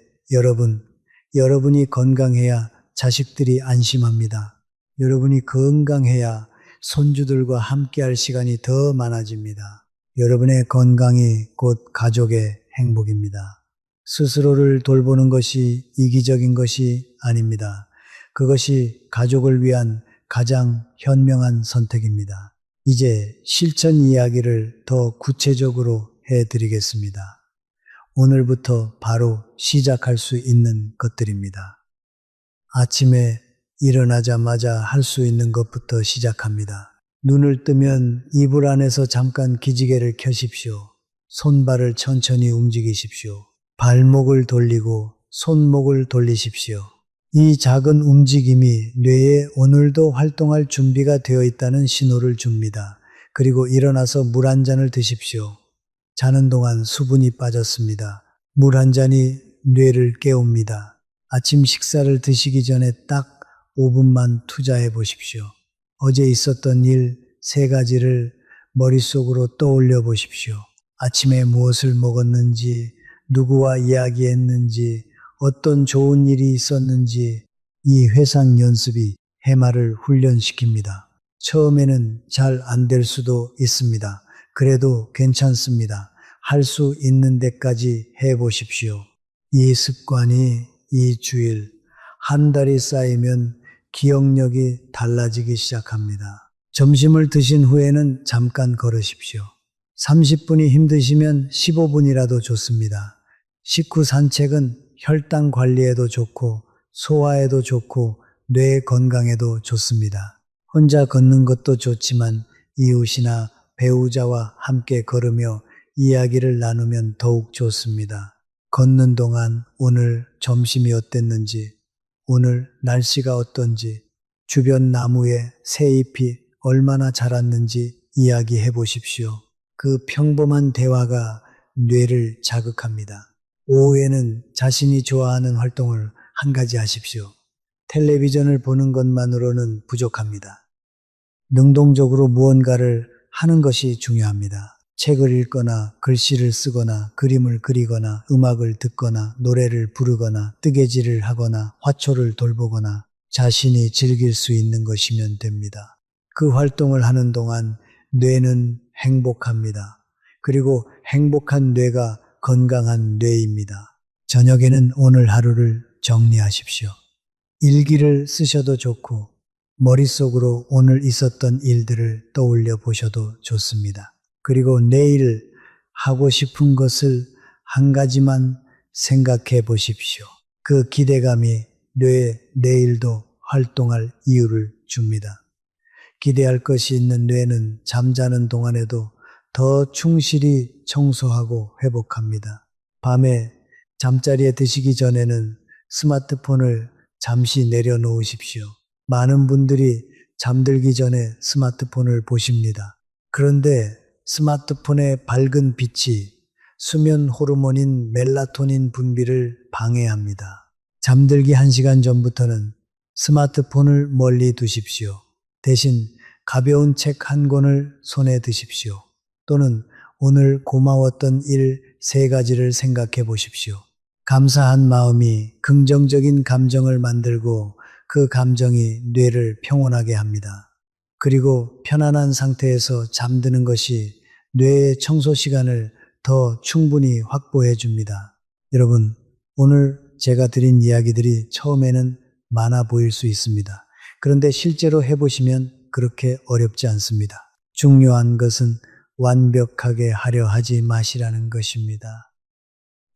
여러분이 건강해야 자식들이 안심합니다. 여러분이 건강해야 손주들과 함께할 시간이 더 많아집니다. 여러분의 건강이 곧 가족의 행복입니다. 스스로를 돌보는 것이 이기적인 것이 아닙니다. 그것이 가족을 위한 가장 현명한 선택입니다. 이제 실천 이야기를 더 구체적으로 해드리겠습니다. 오늘부터 바로 시작할 수 있는 것들입니다. 아침에 일어나자마자 할 수 있는 것부터 시작합니다. 눈을 뜨면 이불 안에서 잠깐 기지개를 켜십시오. 손발을 천천히 움직이십시오. 발목을 돌리고 손목을 돌리십시오. 이 작은 움직임이 뇌에 오늘도 활동할 준비가 되어 있다는 신호를 줍니다. 그리고 일어나서 물 한 잔을 드십시오. 자는 동안 수분이 빠졌습니다. 물 한 잔이 뇌를 깨웁니다. 아침 식사를 드시기 전에 딱 5분만 투자해 보십시오. 어제 있었던 일 3가지를 머릿속으로 떠올려 보십시오. 아침에 무엇을 먹었는지, 누구와 이야기했는지, 어떤 좋은 일이 있었는지, 이 회상 연습이 해마를 훈련시킵니다. 처음에는 잘 안 될 수도 있습니다. 그래도 괜찮습니다. 할 수 있는 데까지 해보십시오. 이 습관이 이 주일, 한 달이 쌓이면 기억력이 달라지기 시작합니다. 점심을 드신 후에는 잠깐 걸으십시오. 30분이 힘드시면 15분이라도 좋습니다. 식후 산책은 혈당 관리에도 좋고 소화에도 좋고 뇌 건강에도 좋습니다. 혼자 걷는 것도 좋지만 이웃이나 배우자와 함께 걸으며 이야기를 나누면 더욱 좋습니다. 걷는 동안 오늘 점심이 어땠는지, 오늘 날씨가 어떤지, 주변 나무에 새잎이 얼마나 자랐는지 이야기해 보십시오. 그 평범한 대화가 뇌를 자극합니다. 오후에는 자신이 좋아하는 활동을 한 가지 하십시오. 텔레비전을 보는 것만으로는 부족합니다. 능동적으로 무언가를 하는 것이 중요합니다. 책을 읽거나 글씨를 쓰거나 그림을 그리거나 음악을 듣거나 노래를 부르거나 뜨개질을 하거나 화초를 돌보거나 자신이 즐길 수 있는 것이면 됩니다. 그 활동을 하는 동안 뇌는 행복합니다. 그리고 행복한 뇌가 건강한 뇌입니다. 저녁에는 오늘 하루를 정리하십시오. 일기를 쓰셔도 좋고 머릿속으로 오늘 있었던 일들을 떠올려 보셔도 좋습니다. 그리고 내일 하고 싶은 것을 한 가지만 생각해 보십시오. 그 기대감이 뇌에 내일도 활동할 이유를 줍니다. 기대할 것이 있는 뇌는 잠자는 동안에도 더 충실히 청소하고 회복합니다. 밤에 잠자리에 드시기 전에는 스마트폰을 잠시 내려놓으십시오. 많은 분들이 잠들기 전에 스마트폰을 보십니다. 그런데 스마트폰의 밝은 빛이 수면 호르몬인 멜라토닌 분비를 방해합니다. 잠들기 1시간 전부터는 스마트폰을 멀리 두십시오. 대신 가벼운 책 한 권을 손에 드십시오. 또는 오늘 고마웠던 일 3가지를 생각해 보십시오. 감사한 마음이 긍정적인 감정을 만들고 그 감정이 뇌를 평온하게 합니다. 그리고 편안한 상태에서 잠드는 것이 뇌의 청소 시간을 더 충분히 확보해 줍니다. 여러분, 오늘 제가 드린 이야기들이 처음에는 많아 보일 수 있습니다. 그런데 실제로 해보시면 그렇게 어렵지 않습니다. 중요한 것은 완벽하게 하려 하지 마시라는 것입니다.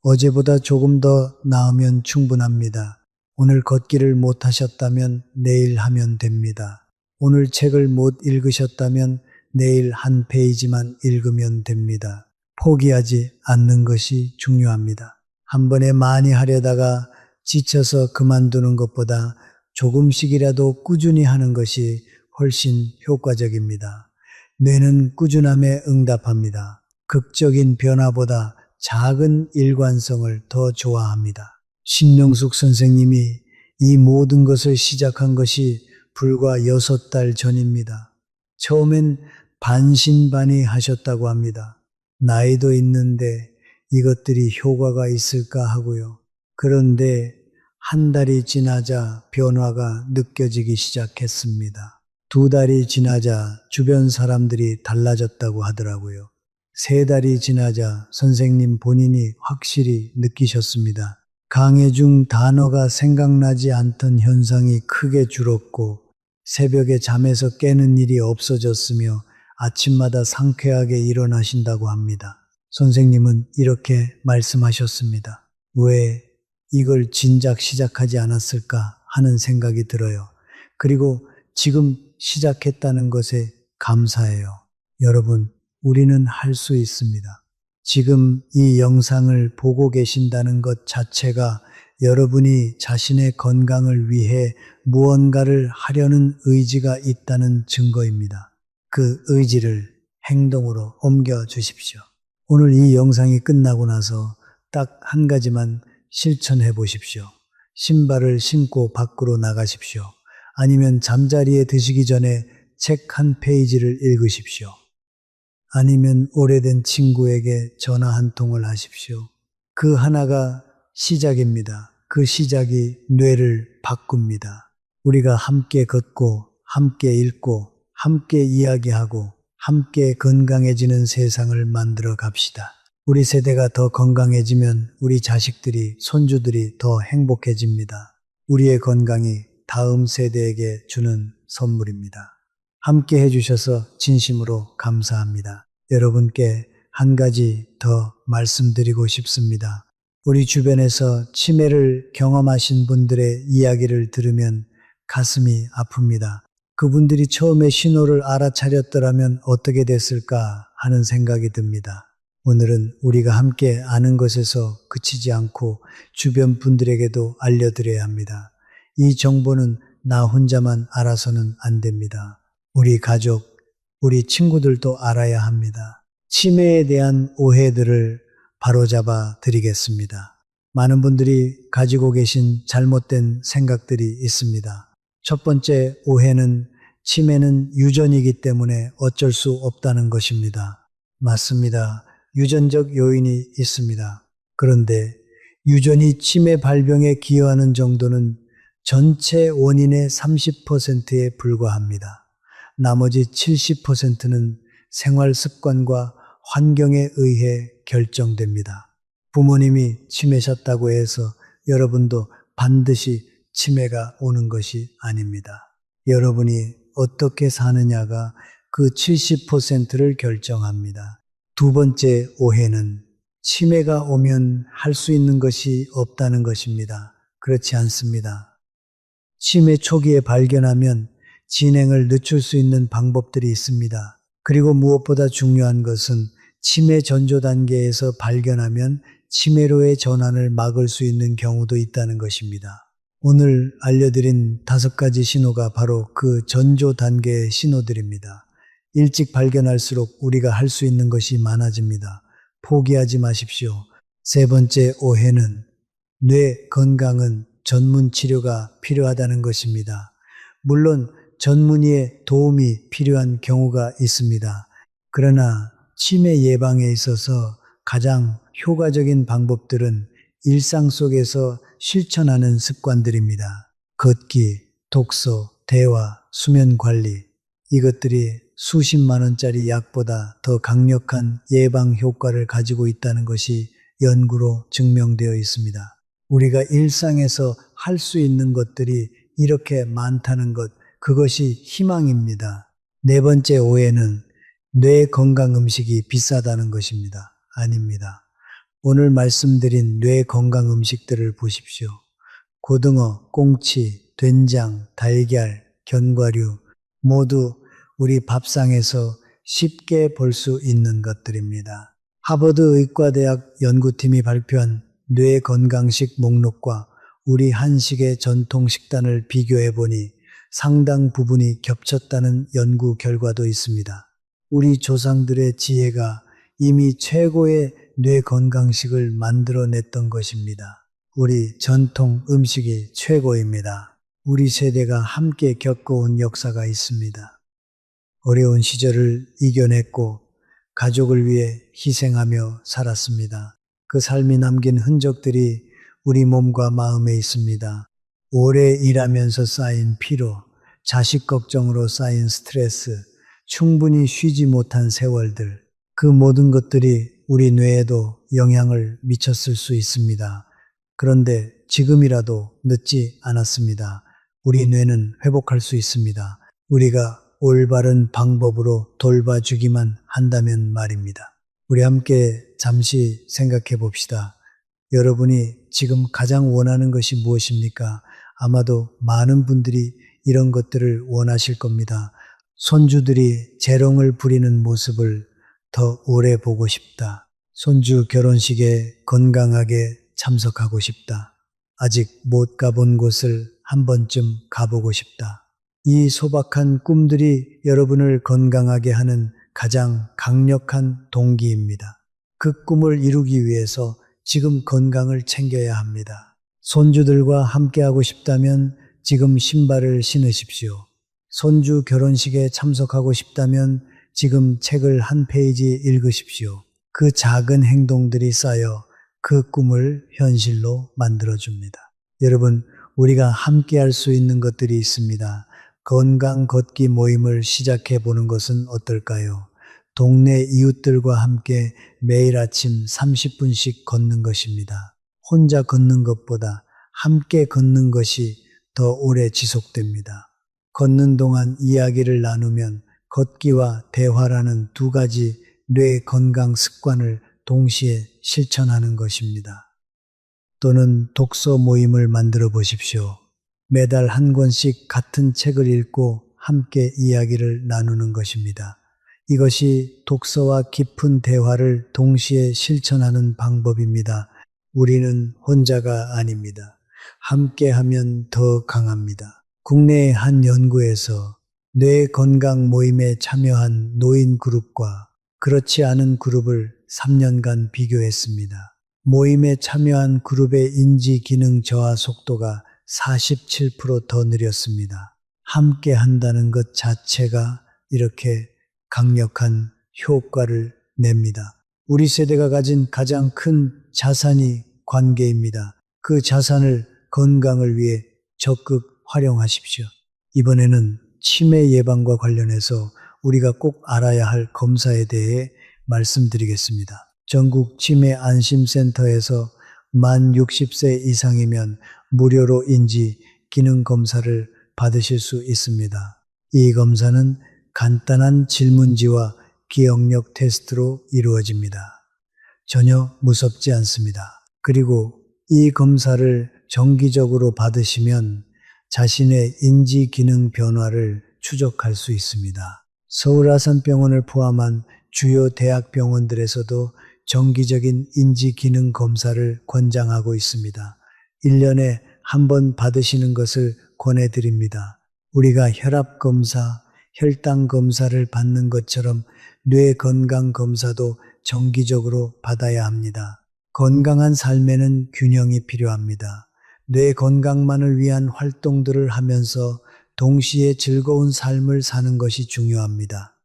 어제보다 조금 더 나으면 충분합니다. 오늘 걷기를 못 하셨다면 내일 하면 됩니다. 오늘 책을 못 읽으셨다면 내일 한 페이지만 읽으면 됩니다. 포기하지 않는 것이 중요합니다. 한 번에 많이 하려다가 지쳐서 그만두는 것보다 조금씩이라도 꾸준히 하는 것이 훨씬 효과적입니다. 뇌는 꾸준함에 응답합니다. 극적인 변화보다 작은 일관성을 더 좋아합니다. 신명숙 선생님이 이 모든 것을 시작한 것이 불과 6달 전입니다. 처음엔 반신반의 하셨다고 합니다. 나이도 있는데 이것들이 효과가 있을까 하고요. 그런데 한 달이 지나자 변화가 느껴지기 시작했습니다. 2달이 지나자 주변 사람들이 달라졌다고 하더라고요. 3달이 지나자 선생님 본인이 확실히 느끼셨습니다. 강의 중 단어가 생각나지 않던 현상이 크게 줄었고 새벽에 잠에서 깨는 일이 없어졌으며 아침마다 상쾌하게 일어나신다고 합니다. 선생님은 이렇게 말씀하셨습니다. 왜 이걸 진작 시작하지 않았을까 하는 생각이 들어요. 그리고 지금 시작했다는 것에 감사해요. 여러분, 우리는 할 수 있습니다. 지금 이 영상을 보고 계신다는 것 자체가 여러분이 자신의 건강을 위해 무언가를 하려는 의지가 있다는 증거입니다. 그 의지를 행동으로 옮겨 주십시오. 오늘 이 영상이 끝나고 나서 딱 한 가지만 실천해 보십시오. 신발을 신고 밖으로 나가십시오. 아니면 잠자리에 드시기 전에 책 한 페이지를 읽으십시오. 아니면 오래된 친구에게 전화 한 통을 하십시오. 그 하나가 시작입니다. 그 시작이 뇌를 바꿉니다. 우리가 함께 걷고, 함께 읽고, 함께 이야기하고, 함께 건강해지는 세상을 만들어 갑시다. 우리 세대가 더 건강해지면 우리 자식들이, 손주들이 더 행복해집니다. 우리의 건강이 다음 세대에게 주는 선물입니다. 함께 해주셔서 진심으로 감사합니다. 여러분께 한 가지 더 말씀드리고 싶습니다. 우리 주변에서 치매를 경험하신 분들의 이야기를 들으면 가슴이 아픕니다. 그분들이 처음에 신호를 알아차렸더라면 어떻게 됐을까 하는 생각이 듭니다. 오늘은 우리가 함께 아는 것에서 그치지 않고 주변 분들에게도 알려드려야 합니다. 이 정보는 나 혼자만 알아서는 안 됩니다. 우리 가족, 우리 친구들도 알아야 합니다. 치매에 대한 오해들을 바로잡아 드리겠습니다. 많은 분들이 가지고 계신 잘못된 생각들이 있습니다. 첫 번째 오해는 치매는 유전이기 때문에 어쩔 수 없다는 것입니다. 맞습니다. 유전적 요인이 있습니다. 그런데 유전이 치매 발병에 기여하는 정도는 전체 원인의 30%에 불과합니다. 나머지 70%는 생활 습관과 환경에 의해 결정됩니다. 부모님이 치매셨다고 해서 여러분도 반드시 치매가 오는 것이 아닙니다. 여러분이 어떻게 사느냐가 그 70%를 결정합니다. 두 번째 오해는 치매가 오면 할 수 있는 것이 없다는 것입니다. 그렇지 않습니다. 치매 초기에 발견하면 진행을 늦출 수 있는 방법들이 있습니다. 그리고 무엇보다 중요한 것은 치매 전조 단계에서 발견하면 치매로의 전환을 막을 수 있는 경우도 있다는 것입니다. 오늘 알려드린 5가지 신호가 바로 그 전조 단계의 신호들입니다. 일찍 발견할수록 우리가 할 수 있는 것이 많아집니다. 포기하지 마십시오. 세 번째 오해는 뇌 건강은 전문 치료가 필요하다는 것입니다. 물론 전문의의 도움이 필요한 경우가 있습니다. 그러나 치매 예방에 있어서 가장 효과적인 방법들은 일상 속에서 실천하는 습관들입니다. 걷기, 독서, 대화, 수면 관리. 이것들이 수십만 원짜리 약보다 더 강력한 예방 효과를 가지고 있다는 것이 연구로 증명되어 있습니다. 우리가 일상에서 할 수 있는 것들이 이렇게 많다는 것, 그것이 희망입니다. 네 번째 오해는 뇌 건강 음식이 비싸다는 것입니다. 아닙니다. 오늘 말씀드린 뇌 건강 음식들을 보십시오. 고등어, 꽁치, 된장, 달걀, 견과류 모두 우리 밥상에서 쉽게 볼 수 있는 것들입니다. 하버드 의과대학 연구팀이 발표한 뇌 건강식 목록과 우리 한식의 전통 식단을 비교해 보니 상당 부분이 겹쳤다는 연구 결과도 있습니다. 우리 조상들의 지혜가 이미 최고의 뇌 건강식을 만들어냈던 것입니다. 우리 전통 음식이 최고입니다. 우리 세대가 함께 겪어온 역사가 있습니다. 어려운 시절을 이겨냈고 가족을 위해 희생하며 살았습니다. 그 삶이 남긴 흔적들이 우리 몸과 마음에 있습니다. 오래 일하면서 쌓인 피로, 자식 걱정으로 쌓인 스트레스, 충분히 쉬지 못한 세월들, 그 모든 것들이 우리 뇌에도 영향을 미쳤을 수 있습니다. 그런데 지금이라도 늦지 않았습니다. 우리 뇌는 회복할 수 있습니다. 우리가 올바른 방법으로 돌봐주기만 한다면 말입니다. 우리 함께 잠시 생각해 봅시다. 여러분이 지금 가장 원하는 것이 무엇입니까? 아마도 많은 분들이 이런 것들을 원하실 겁니다. 손주들이 재롱을 부리는 모습을 더 오래 보고 싶다. 손주 결혼식에 건강하게 참석하고 싶다. 아직 못 가본 곳을 한 번쯤 가보고 싶다. 이 소박한 꿈들이 여러분을 건강하게 하는 가장 강력한 동기입니다. 그 꿈을 이루기 위해서 지금 건강을 챙겨야 합니다. 손주들과 함께하고 싶다면 지금 신발을 신으십시오. 손주 결혼식에 참석하고 싶다면 지금 책을 한 페이지 읽으십시오. 그 작은 행동들이 쌓여 그 꿈을 현실로 만들어줍니다. 여러분, 우리가 함께 할 수 있는 것들이 있습니다. 건강 걷기 모임을 시작해 보는 것은 어떨까요? 동네 이웃들과 함께 매일 아침 30분씩 걷는 것입니다. 혼자 걷는 것보다 함께 걷는 것이 더 오래 지속됩니다. 걷는 동안 이야기를 나누면 걷기와 대화라는 두 가지 뇌 건강 습관을 동시에 실천하는 것입니다. 또는 독서 모임을 만들어 보십시오. 매달 한 권씩 같은 책을 읽고 함께 이야기를 나누는 것입니다. 이것이 독서와 깊은 대화를 동시에 실천하는 방법입니다. 우리는 혼자가 아닙니다. 함께하면 더 강합니다. 국내의 한 연구에서 뇌 건강 모임에 참여한 노인 그룹과 그렇지 않은 그룹을 3년간 비교했습니다. 모임에 참여한 그룹의 인지 기능 저하 속도가 47% 더 느렸습니다. 함께 한다는 것 자체가 이렇게 강력한 효과를 냅니다. 우리 세대가 가진 가장 큰 자산이 관계입니다. 그 자산을 건강을 위해 적극 활용하십시오. 이번에는 치매 예방과 관련해서 우리가 꼭 알아야 할 검사에 대해 말씀드리겠습니다. 전국 치매 안심센터에서 만 60세 이상이면 무료로 인지 기능 검사를 받으실 수 있습니다. 이 검사는 간단한 질문지와 기억력 테스트로 이루어집니다. 전혀 무섭지 않습니다. 그리고 이 검사를 정기적으로 받으시면 자신의 인지 기능 변화를 추적할 수 있습니다. 서울아산병원을 포함한 주요 대학병원들에서도 정기적인 인지 기능 검사를 권장하고 있습니다. 1년에 한 번 받으시는 것을 권해드립니다. 우리가 혈압 검사, 혈당 검사를 받는 것처럼 뇌 건강 검사도 정기적으로 받아야 합니다. 건강한 삶에는 균형이 필요합니다. 뇌 건강만을 위한 활동들을 하면서 동시에 즐거운 삶을 사는 것이 중요합니다.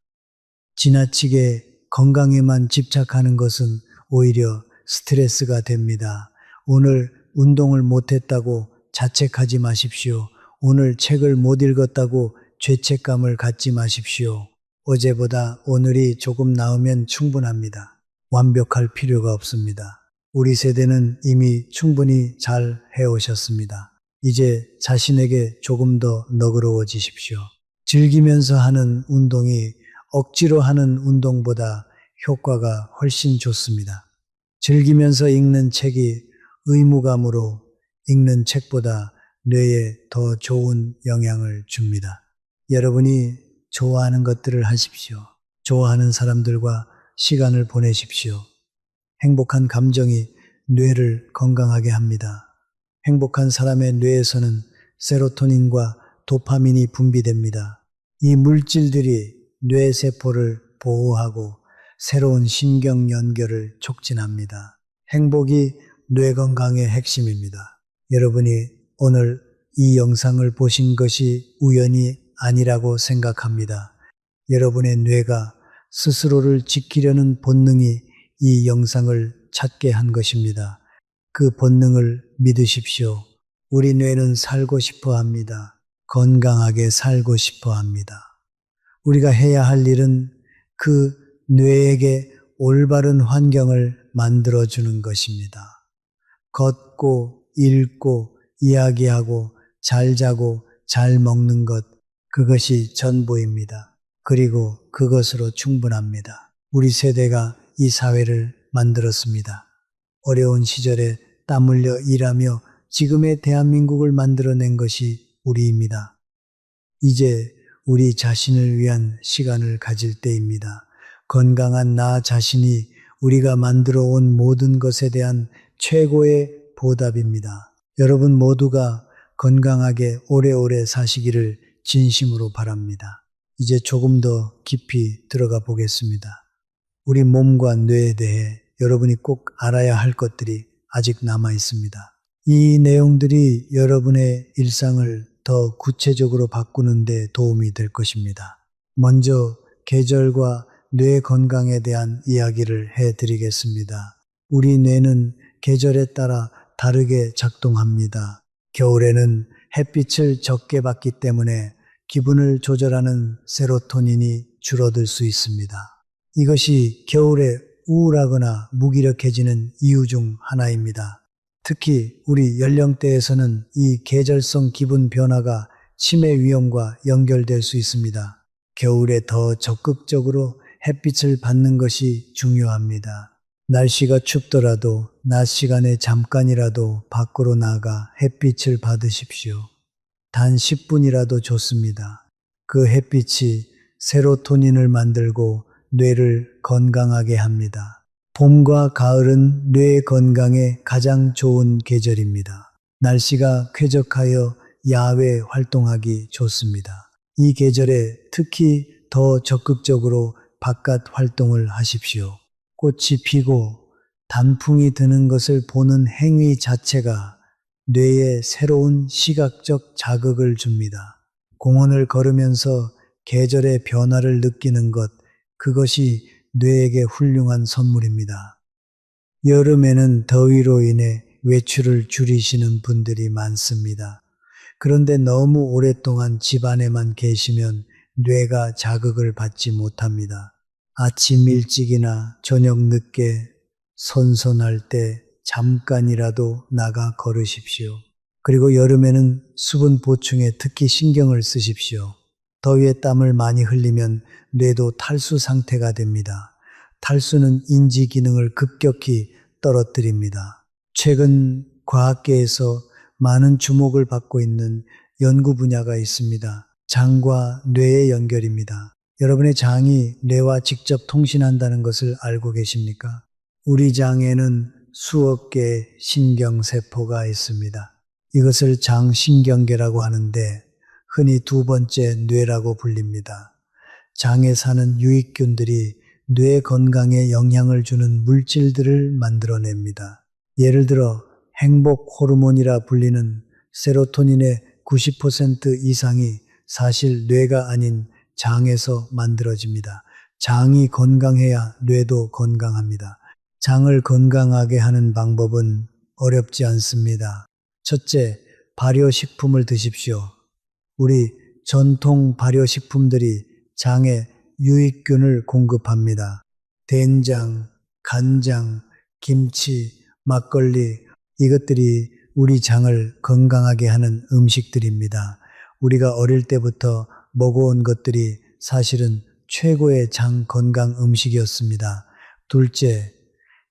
지나치게 건강에만 집착하는 것은 오히려 스트레스가 됩니다. 오늘 운동을 못했다고 자책하지 마십시오. 오늘 책을 못 읽었다고 죄책감을 갖지 마십시오. 어제보다 오늘이 조금 나으면 충분합니다. 완벽할 필요가 없습니다. 우리 세대는 이미 충분히 잘 해오셨습니다. 이제 자신에게 조금 더 너그러워지십시오. 즐기면서 하는 운동이 억지로 하는 운동보다 효과가 훨씬 좋습니다. 즐기면서 읽는 책이 의무감으로 읽는 책보다 뇌에 더 좋은 영향을 줍니다. 여러분이 좋아하는 것들을 하십시오. 좋아하는 사람들과 시간을 보내십시오. 행복한 감정이 뇌를 건강하게 합니다. 행복한 사람의 뇌에서는 세로토닌과 도파민이 분비됩니다. 이 물질들이 뇌세포를 보호하고 새로운 신경 연결을 촉진합니다. 행복이 뇌 건강의 핵심입니다. 여러분이 오늘 이 영상을 보신 것이 우연이 아니라고 생각합니다. 여러분의 뇌가 스스로를 지키려는 본능이 이 영상을 찾게 한 것입니다. 그 본능을 믿으십시오. 우리 뇌는 살고 싶어 합니다. 건강하게 살고 싶어 합니다. 우리가 해야 할 일은 그 뇌에게 올바른 환경을 만들어주는 것입니다. 걷고, 읽고, 이야기하고, 잘 자고, 잘 먹는 것, 그것이 전부입니다. 그리고 그것으로 충분합니다. 우리 세대가 이 사회를 만들었습니다. 어려운 시절에 땀 흘려 일하며 지금의 대한민국을 만들어낸 것이 우리입니다. 이제 우리 자신을 위한 시간을 가질 때입니다. 건강한 나 자신이 우리가 만들어 온 모든 것에 대한 최고의 보답입니다. 여러분 모두가 건강하게 오래오래 사시기를 진심으로 바랍니다. 이제 조금 더 깊이 들어가 보겠습니다. 우리 몸과 뇌에 대해 여러분이 꼭 알아야 할 것들이 아직 남아 있습니다. 이 내용들이 여러분의 일상을 더 구체적으로 바꾸는 데 도움이 될 것입니다. 먼저 계절과 뇌 건강에 대한 이야기를 해드리겠습니다. 우리 뇌는 계절에 따라 다르게 작동합니다. 겨울에는 햇빛을 적게 받기 때문에 기분을 조절하는 세로토닌이 줄어들 수 있습니다. 이것이 겨울에 우울하거나 무기력해지는 이유 중 하나입니다. 특히 우리 연령대에서는 이 계절성 기분 변화가 치매 위험과 연결될 수 있습니다. 겨울에 더 적극적으로 햇빛을 받는 것이 중요합니다. 날씨가 춥더라도 낮 시간에 잠깐이라도 밖으로 나가 햇빛을 받으십시오. 단 10분이라도 좋습니다. 그 햇빛이 세로토닌을 만들고 뇌를 건강하게 합니다. 봄과 가을은 뇌 건강에 가장 좋은 계절입니다. 날씨가 쾌적하여 야외 활동하기 좋습니다. 이 계절에 특히 더 적극적으로 바깥 활동을 하십시오. 꽃이 피고 단풍이 드는 것을 보는 행위 자체가 뇌에 새로운 시각적 자극을 줍니다. 공원을 걸으면서 계절의 변화를 느끼는 것, 그것이 뇌에게 훌륭한 선물입니다. 여름에는 더위로 인해 외출을 줄이시는 분들이 많습니다. 그런데 너무 오랫동안 집 안에만 계시면 뇌가 자극을 받지 못합니다. 아침 일찍이나 저녁 늦게 선선할 때 잠깐이라도 나가 걸으십시오. 그리고 여름에는 수분 보충에 특히 신경을 쓰십시오. 더위에 땀을 많이 흘리면 뇌도 탈수 상태가 됩니다. 탈수는 인지 기능을 급격히 떨어뜨립니다. 최근 과학계에서 많은 주목을 받고 있는 연구 분야가 있습니다. 장과 뇌의 연결입니다. 여러분의 장이 뇌와 직접 통신한다는 것을 알고 계십니까? 우리 장에는 수억 개의 신경세포가 있습니다. 이것을 장신경계라고 하는데 흔히 두 번째 뇌라고 불립니다. 장에 사는 유익균들이 뇌 건강에 영향을 주는 물질들을 만들어냅니다. 예를 들어 행복 호르몬이라 불리는 세로토닌의 90% 이상이 사실 뇌가 아닌 장에서 만들어집니다. 장이 건강해야 뇌도 건강합니다. 장을 건강하게 하는 방법은 어렵지 않습니다. 첫째, 발효식품을 드십시오. 우리 전통 발효식품들이 장에 유익균을 공급합니다. 된장, 간장, 김치, 막걸리, 이것들이 우리 장을 건강하게 하는 음식들입니다. 우리가 어릴 때부터 먹어온 것들이 사실은 최고의 장 건강 음식이었습니다. 둘째,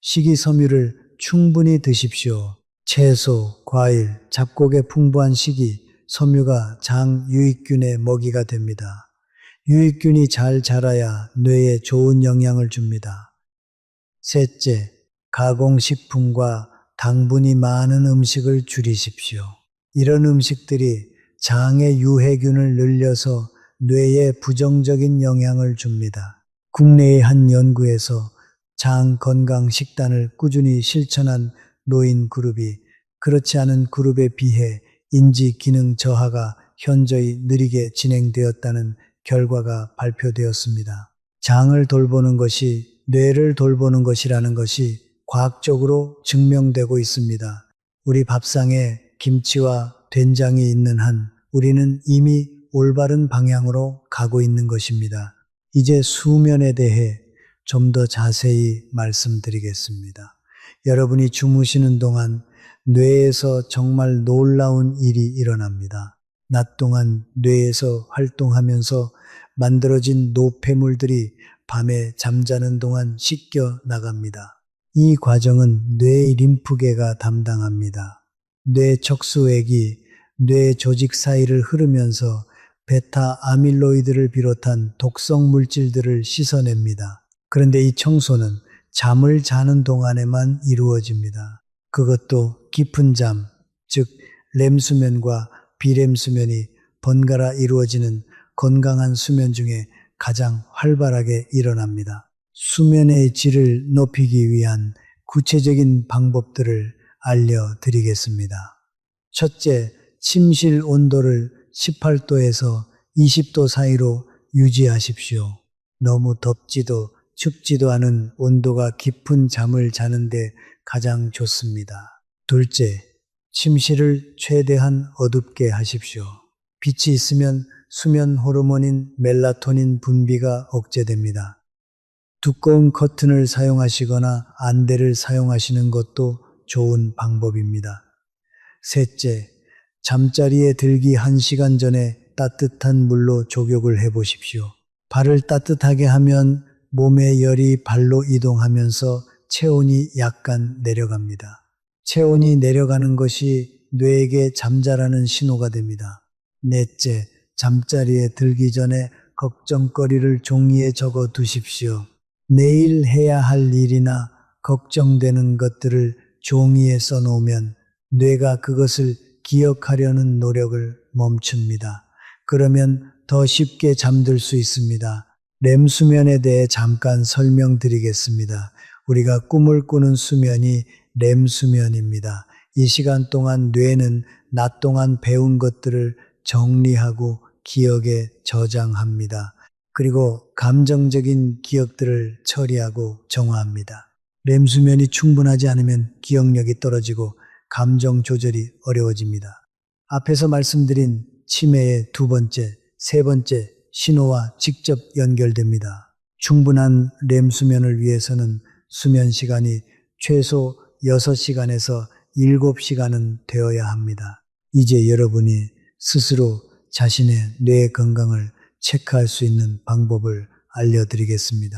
식이섬유를 충분히 드십시오. 채소, 과일, 잡곡의 풍부한 식이 섬유가 장 유익균의 먹이가 됩니다. 유익균이 잘 자라야 뇌에 좋은 영향을 줍니다. 셋째, 가공식품과 당분이 많은 음식을 줄이십시오. 이런 음식들이 장의 유해균을 늘려서 뇌에 부정적인 영향을 줍니다. 국내의 한 연구에서 장 건강 식단을 꾸준히 실천한 노인 그룹이 그렇지 않은 그룹에 비해 인지 기능 저하가 현저히 느리게 진행되었다는 결과가 발표되었습니다. 장을 돌보는 것이 뇌를 돌보는 것이라는 것이 과학적으로 증명되고 있습니다. 우리 밥상에 김치와 된장이 있는 한 우리는 이미 올바른 방향으로 가고 있는 것입니다. 이제 수면에 대해 좀 더 자세히 말씀드리겠습니다. 여러분이 주무시는 동안 뇌에서 정말 놀라운 일이 일어납니다. 낮 동안 뇌에서 활동하면서 만들어진 노폐물들이 밤에 잠자는 동안 씻겨 나갑니다. 이 과정은 뇌 림프계가 담당합니다. 뇌 척수액이 뇌 조직 사이를 흐르면서 베타 아밀로이드를 비롯한 독성 물질들을 씻어냅니다. 그런데 이 청소는 잠을 자는 동안에만 이루어집니다. 그것도 깊은 잠, 즉 렘수면과 비렘수면이 번갈아 이루어지는 건강한 수면 중에 가장 활발하게 일어납니다. 수면의 질을 높이기 위한 구체적인 방법들을 알려드리겠습니다. 첫째, 침실 온도를 18도에서 20도 사이로 유지하십시오. 너무 덥지도 춥지도 않은 온도가 깊은 잠을 자는데 가장 좋습니다. 둘째, 침실을 최대한 어둡게 하십시오. 빛이 있으면 수면 호르몬인 멜라토닌 분비가 억제됩니다. 두꺼운 커튼을 사용하시거나 안대를 사용하시는 것도 좋은 방법입니다. 셋째, 잠자리에 들기 1시간 전에 따뜻한 물로 족욕을 해보십시오. 발을 따뜻하게 하면 몸의 열이 발로 이동하면서 체온이 약간 내려갑니다. 체온이 내려가는 것이 뇌에게 잠자라는 신호가 됩니다. 넷째, 잠자리에 들기 전에 걱정거리를 종이에 적어 두십시오. 내일 해야 할 일이나 걱정되는 것들을 종이에 써놓으면 뇌가 그것을 기억하려는 노력을 멈춥니다. 그러면 더 쉽게 잠들 수 있습니다. 렘수면에 대해 잠깐 설명드리겠습니다. 우리가 꿈을 꾸는 수면이 렘수면입니다. 이 시간 동안 뇌는 낮 동안 배운 것들을 정리하고 기억에 저장합니다. 그리고 감정적인 기억들을 처리하고 정화합니다. 렘수면이 충분하지 않으면 기억력이 떨어지고 감정 조절이 어려워집니다. 앞에서 말씀드린 치매의 두 번째, 세 번째 신호와 직접 연결됩니다. 충분한 렘수면을 위해서는 수면 시간이 최소 6시간에서 7시간은 되어야 합니다. 이제 여러분이 스스로 자신의 뇌 건강을 체크할 수 있는 방법을 알려드리겠습니다.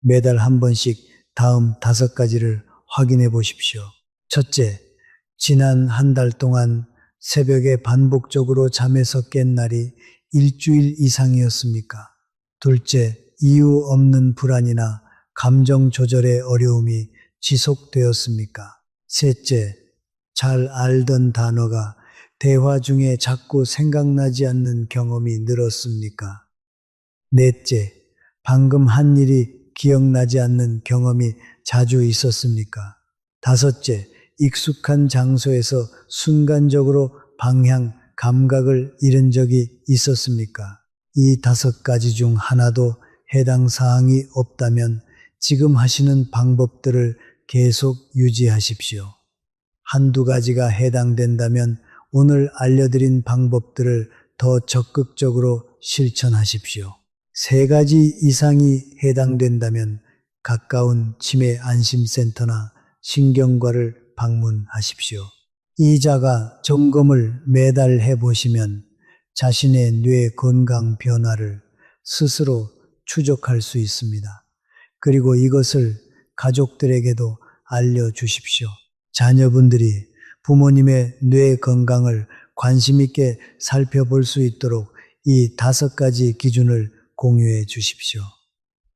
매달 한 번씩 다음 5가지를 확인해 보십시오. 첫째, 지난 한 달 동안 새벽에 반복적으로 잠에서 깬 날이 일주일 이상이었습니까? 둘째, 이유 없는 불안이나 감정 조절의 어려움이 지속되었습니까? 셋째, 잘 알던 단어가 대화 중에 자꾸 생각나지 않는 경험이 늘었습니까? 넷째, 방금 한 일이 기억나지 않는 경험이 자주 있었습니까? 다섯째, 익숙한 장소에서 순간적으로 방향, 감각을 잃은 적이 있었습니까? 이 5가지 중 하나도 해당 사항이 없다면 지금 하시는 방법들을 계속 유지하십시오. 한두 가지가 해당된다면 오늘 알려드린 방법들을 더 적극적으로 실천하십시오. 3가지 이상이 해당된다면 가까운 치매 안심센터나 신경과를 방문하십시오. 이 자가 점검을 매달 해보시면 자신의 뇌 건강 변화를 스스로 추적할 수 있습니다. 그리고 이것을 가족들에게도 알려주십시오. 자녀분들이 부모님의 뇌 건강을 관심 있게 살펴볼 수 있도록 이 5가지 기준을 공유해 주십시오.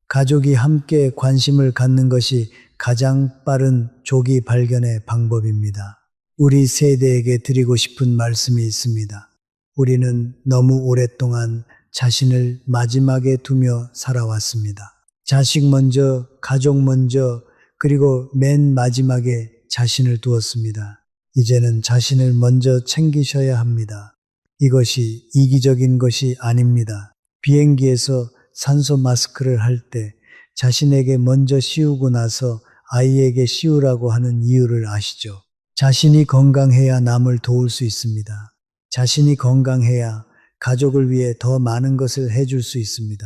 가족이 함께 관심을 갖는 것이 가장 빠른 조기 발견의 방법입니다. 우리 세대에게 드리고 싶은 말씀이 있습니다. 우리는 너무 오랫동안 자신을 마지막에 두며 살아왔습니다. 자식 먼저, 가족 먼저, 그리고 맨 마지막에 자신을 두었습니다. 이제는 자신을 먼저 챙기셔야 합니다. 이것이 이기적인 것이 아닙니다. 비행기에서 산소 마스크를 할 때 자신에게 먼저 씌우고 나서 아이에게 씌우라고 하는 이유를 아시죠? 자신이 건강해야 남을 도울 수 있습니다. 자신이 건강해야 가족을 위해 더 많은 것을 해줄 수 있습니다.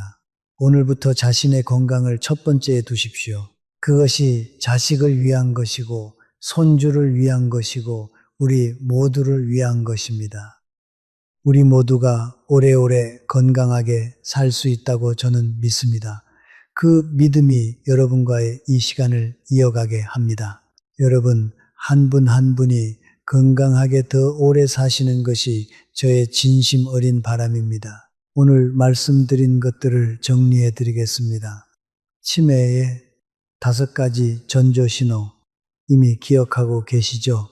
오늘부터 자신의 건강을 첫 번째에 두십시오. 그것이 자식을 위한 것이고 손주를 위한 것이고 우리 모두를 위한 것입니다. 우리 모두가 오래오래 건강하게 살 수 있다고 저는 믿습니다. 그 믿음이 여러분과의 이 시간을 이어가게 합니다. 여러분 한 분 한 분이 건강하게 더 오래 사시는 것이 저의 진심 어린 바람입니다. 오늘 말씀드린 것들을 정리해 드리겠습니다. 치매의 5가지 전조신호 이미 기억하고 계시죠?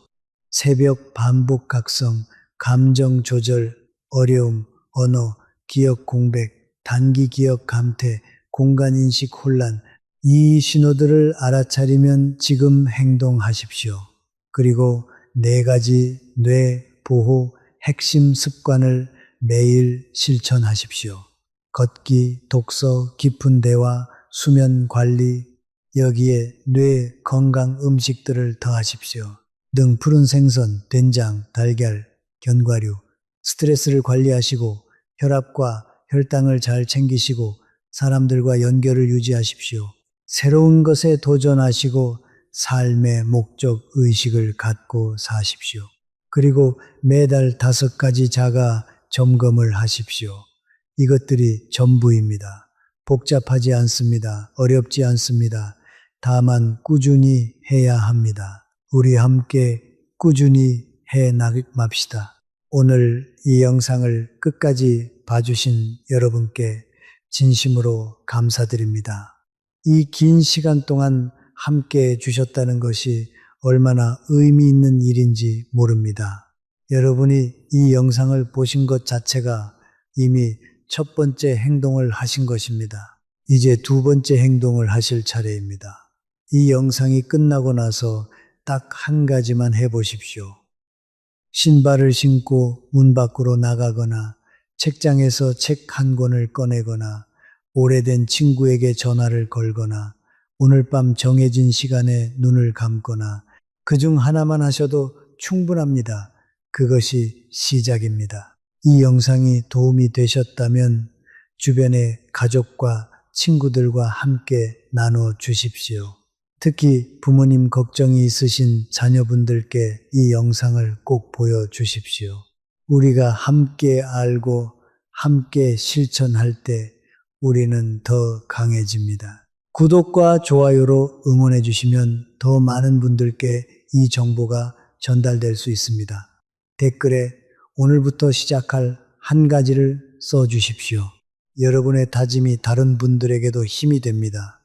새벽 반복 각성, 감정 조절, 어려움, 언어, 기억 공백, 단기 기억 감퇴, 공간 인식 혼란, 이 신호들을 알아차리면 지금 행동하십시오. 그리고 4가지 뇌 보호 핵심 습관을 매일 실천하십시오. 걷기, 독서, 깊은 대화, 수면 관리, 여기에 뇌 건강 음식들을 더하십시오. 등 푸른 생선, 된장, 달걀, 견과류, 스트레스를 관리하시고 혈압과 혈당을 잘 챙기시고 사람들과 연결을 유지하십시오. 새로운 것에 도전하시고 삶의 목적 의식을 갖고 사십시오. 그리고 매달 5가지 자가 점검을 하십시오. 이것들이 전부입니다. 복잡하지 않습니다. 어렵지 않습니다. 다만 꾸준히 해야 합니다. 우리 함께 꾸준히 해 나갑시다. 오늘 이 영상을 끝까지 봐주신 여러분께 진심으로 감사드립니다. 이 긴 시간 동안 함께 해주셨다는 것이 얼마나 의미 있는 일인지 모릅니다. 여러분이 이 영상을 보신 것 자체가 이미 첫 번째 행동을 하신 것입니다. 이제 2번째 행동을 하실 차례입니다. 이 영상이 끝나고 나서 딱 한 가지만 해보십시오. 신발을 신고 문 밖으로 나가거나 책장에서 책 한 권을 꺼내거나 오래된 친구에게 전화를 걸거나 오늘 밤 정해진 시간에 눈을 감거나 그중 하나만 하셔도 충분합니다. 그것이 시작입니다. 이 영상이 도움이 되셨다면 주변의 가족과 친구들과 함께 나눠 주십시오. 특히 부모님 걱정이 있으신 자녀분들께 이 영상을 꼭 보여주십시오. 우리가 함께 알고 함께 실천할 때 우리는 더 강해집니다. 구독과 좋아요로 응원해 주시면 더 많은 분들께 이 정보가 전달될 수 있습니다. 댓글에 오늘부터 시작할 한 가지를 써 주십시오. 여러분의 다짐이 다른 분들에게도 힘이 됩니다.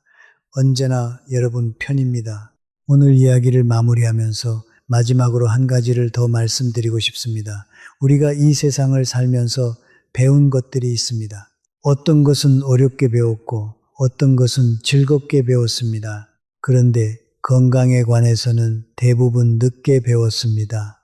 언제나 여러분 편입니다. 오늘 이야기를 마무리하면서 마지막으로 한 가지를 더 말씀드리고 싶습니다. 우리가 이 세상을 살면서 배운 것들이 있습니다. 어떤 것은 어렵게 배웠고 어떤 것은 즐겁게 배웠습니다. 그런데 건강에 관해서는 대부분 늦게 배웠습니다.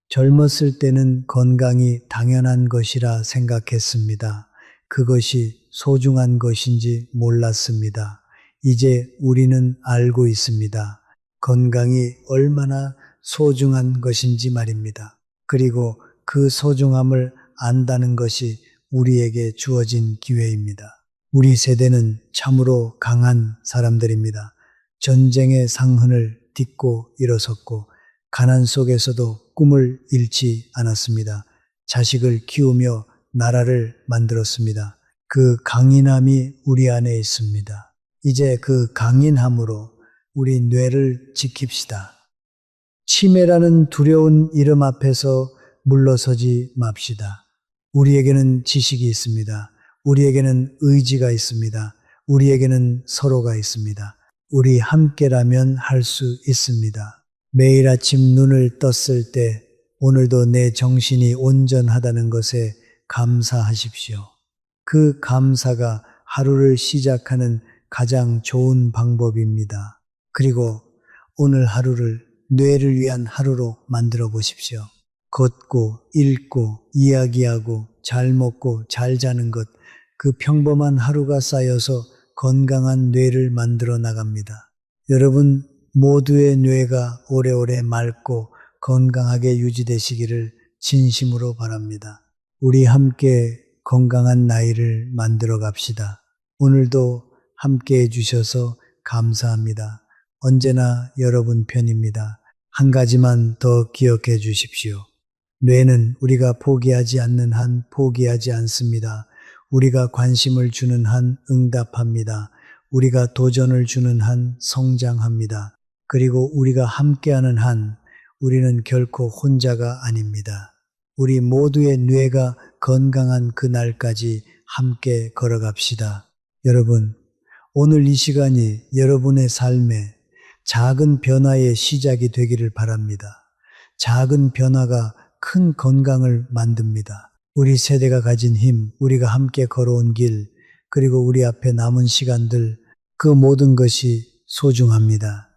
젊었을 때는 건강이 당연한 것이라 생각했습니다. 그것이 소중한 것인지 몰랐습니다. 이제 우리는 알고 있습니다. 건강이 얼마나 소중한 것인지 말입니다. 그리고 그 소중함을 안다는 것이 우리에게 주어진 기회입니다. 우리 세대는 참으로 강한 사람들입니다. 전쟁의 상흔을 딛고 일어섰고 가난 속에서도 꿈을 잃지 않았습니다. 자식을 키우며 나라를 만들었습니다. 그 강인함이 우리 안에 있습니다. 이제 그 강인함으로 우리 뇌를 지킵시다. 치매라는 두려운 이름 앞에서 물러서지 맙시다. 우리에게는 지식이 있습니다. 우리에게는 의지가 있습니다. 우리에게는 서로가 있습니다. 우리 함께라면 할 수 있습니다. 매일 아침 눈을 떴을 때 오늘도 내 정신이 온전하다는 것에 감사하십시오. 그 감사가 하루를 시작하는 가장 좋은 방법입니다. 그리고 오늘 하루를 뇌를 위한 하루로 만들어 보십시오. 걷고 읽고 이야기하고 잘 먹고 잘 자는 것, 그 평범한 하루가 쌓여서 건강한 뇌를 만들어 나갑니다. 여러분 모두의 뇌가 오래오래 맑고 건강하게 유지되시기를 진심으로 바랍니다. 우리 함께 건강한 나이를 만들어 갑시다. 오늘도 함께 해주셔서 감사합니다. 언제나 여러분 편입니다. 한 가지만 더 기억해 주십시오. 뇌는 우리가 포기하지 않는 한 포기하지 않습니다. 우리가 관심을 주는 한 응답합니다. 우리가 도전을 주는 한 성장합니다. 그리고 우리가 함께하는 한 우리는 결코 혼자가 아닙니다. 우리 모두의 뇌가 건강한 그날까지 함께 걸어갑시다. 여러분, 오늘 이 시간이 여러분의 삶에 작은 변화의 시작이 되기를 바랍니다. 작은 변화가 큰 건강을 만듭니다. 우리 세대가 가진 힘, 우리가 함께 걸어온 길, 그리고 우리 앞에 남은 시간들, 그 모든 것이 소중합니다.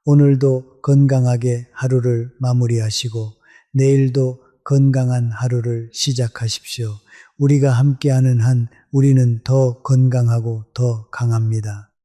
오늘도 건강하게 하루를 마무리하시고 내일도 건강한 하루를 시작하십시오. 우리가 함께하는 한 우리는 더 건강하고 더 강합니다.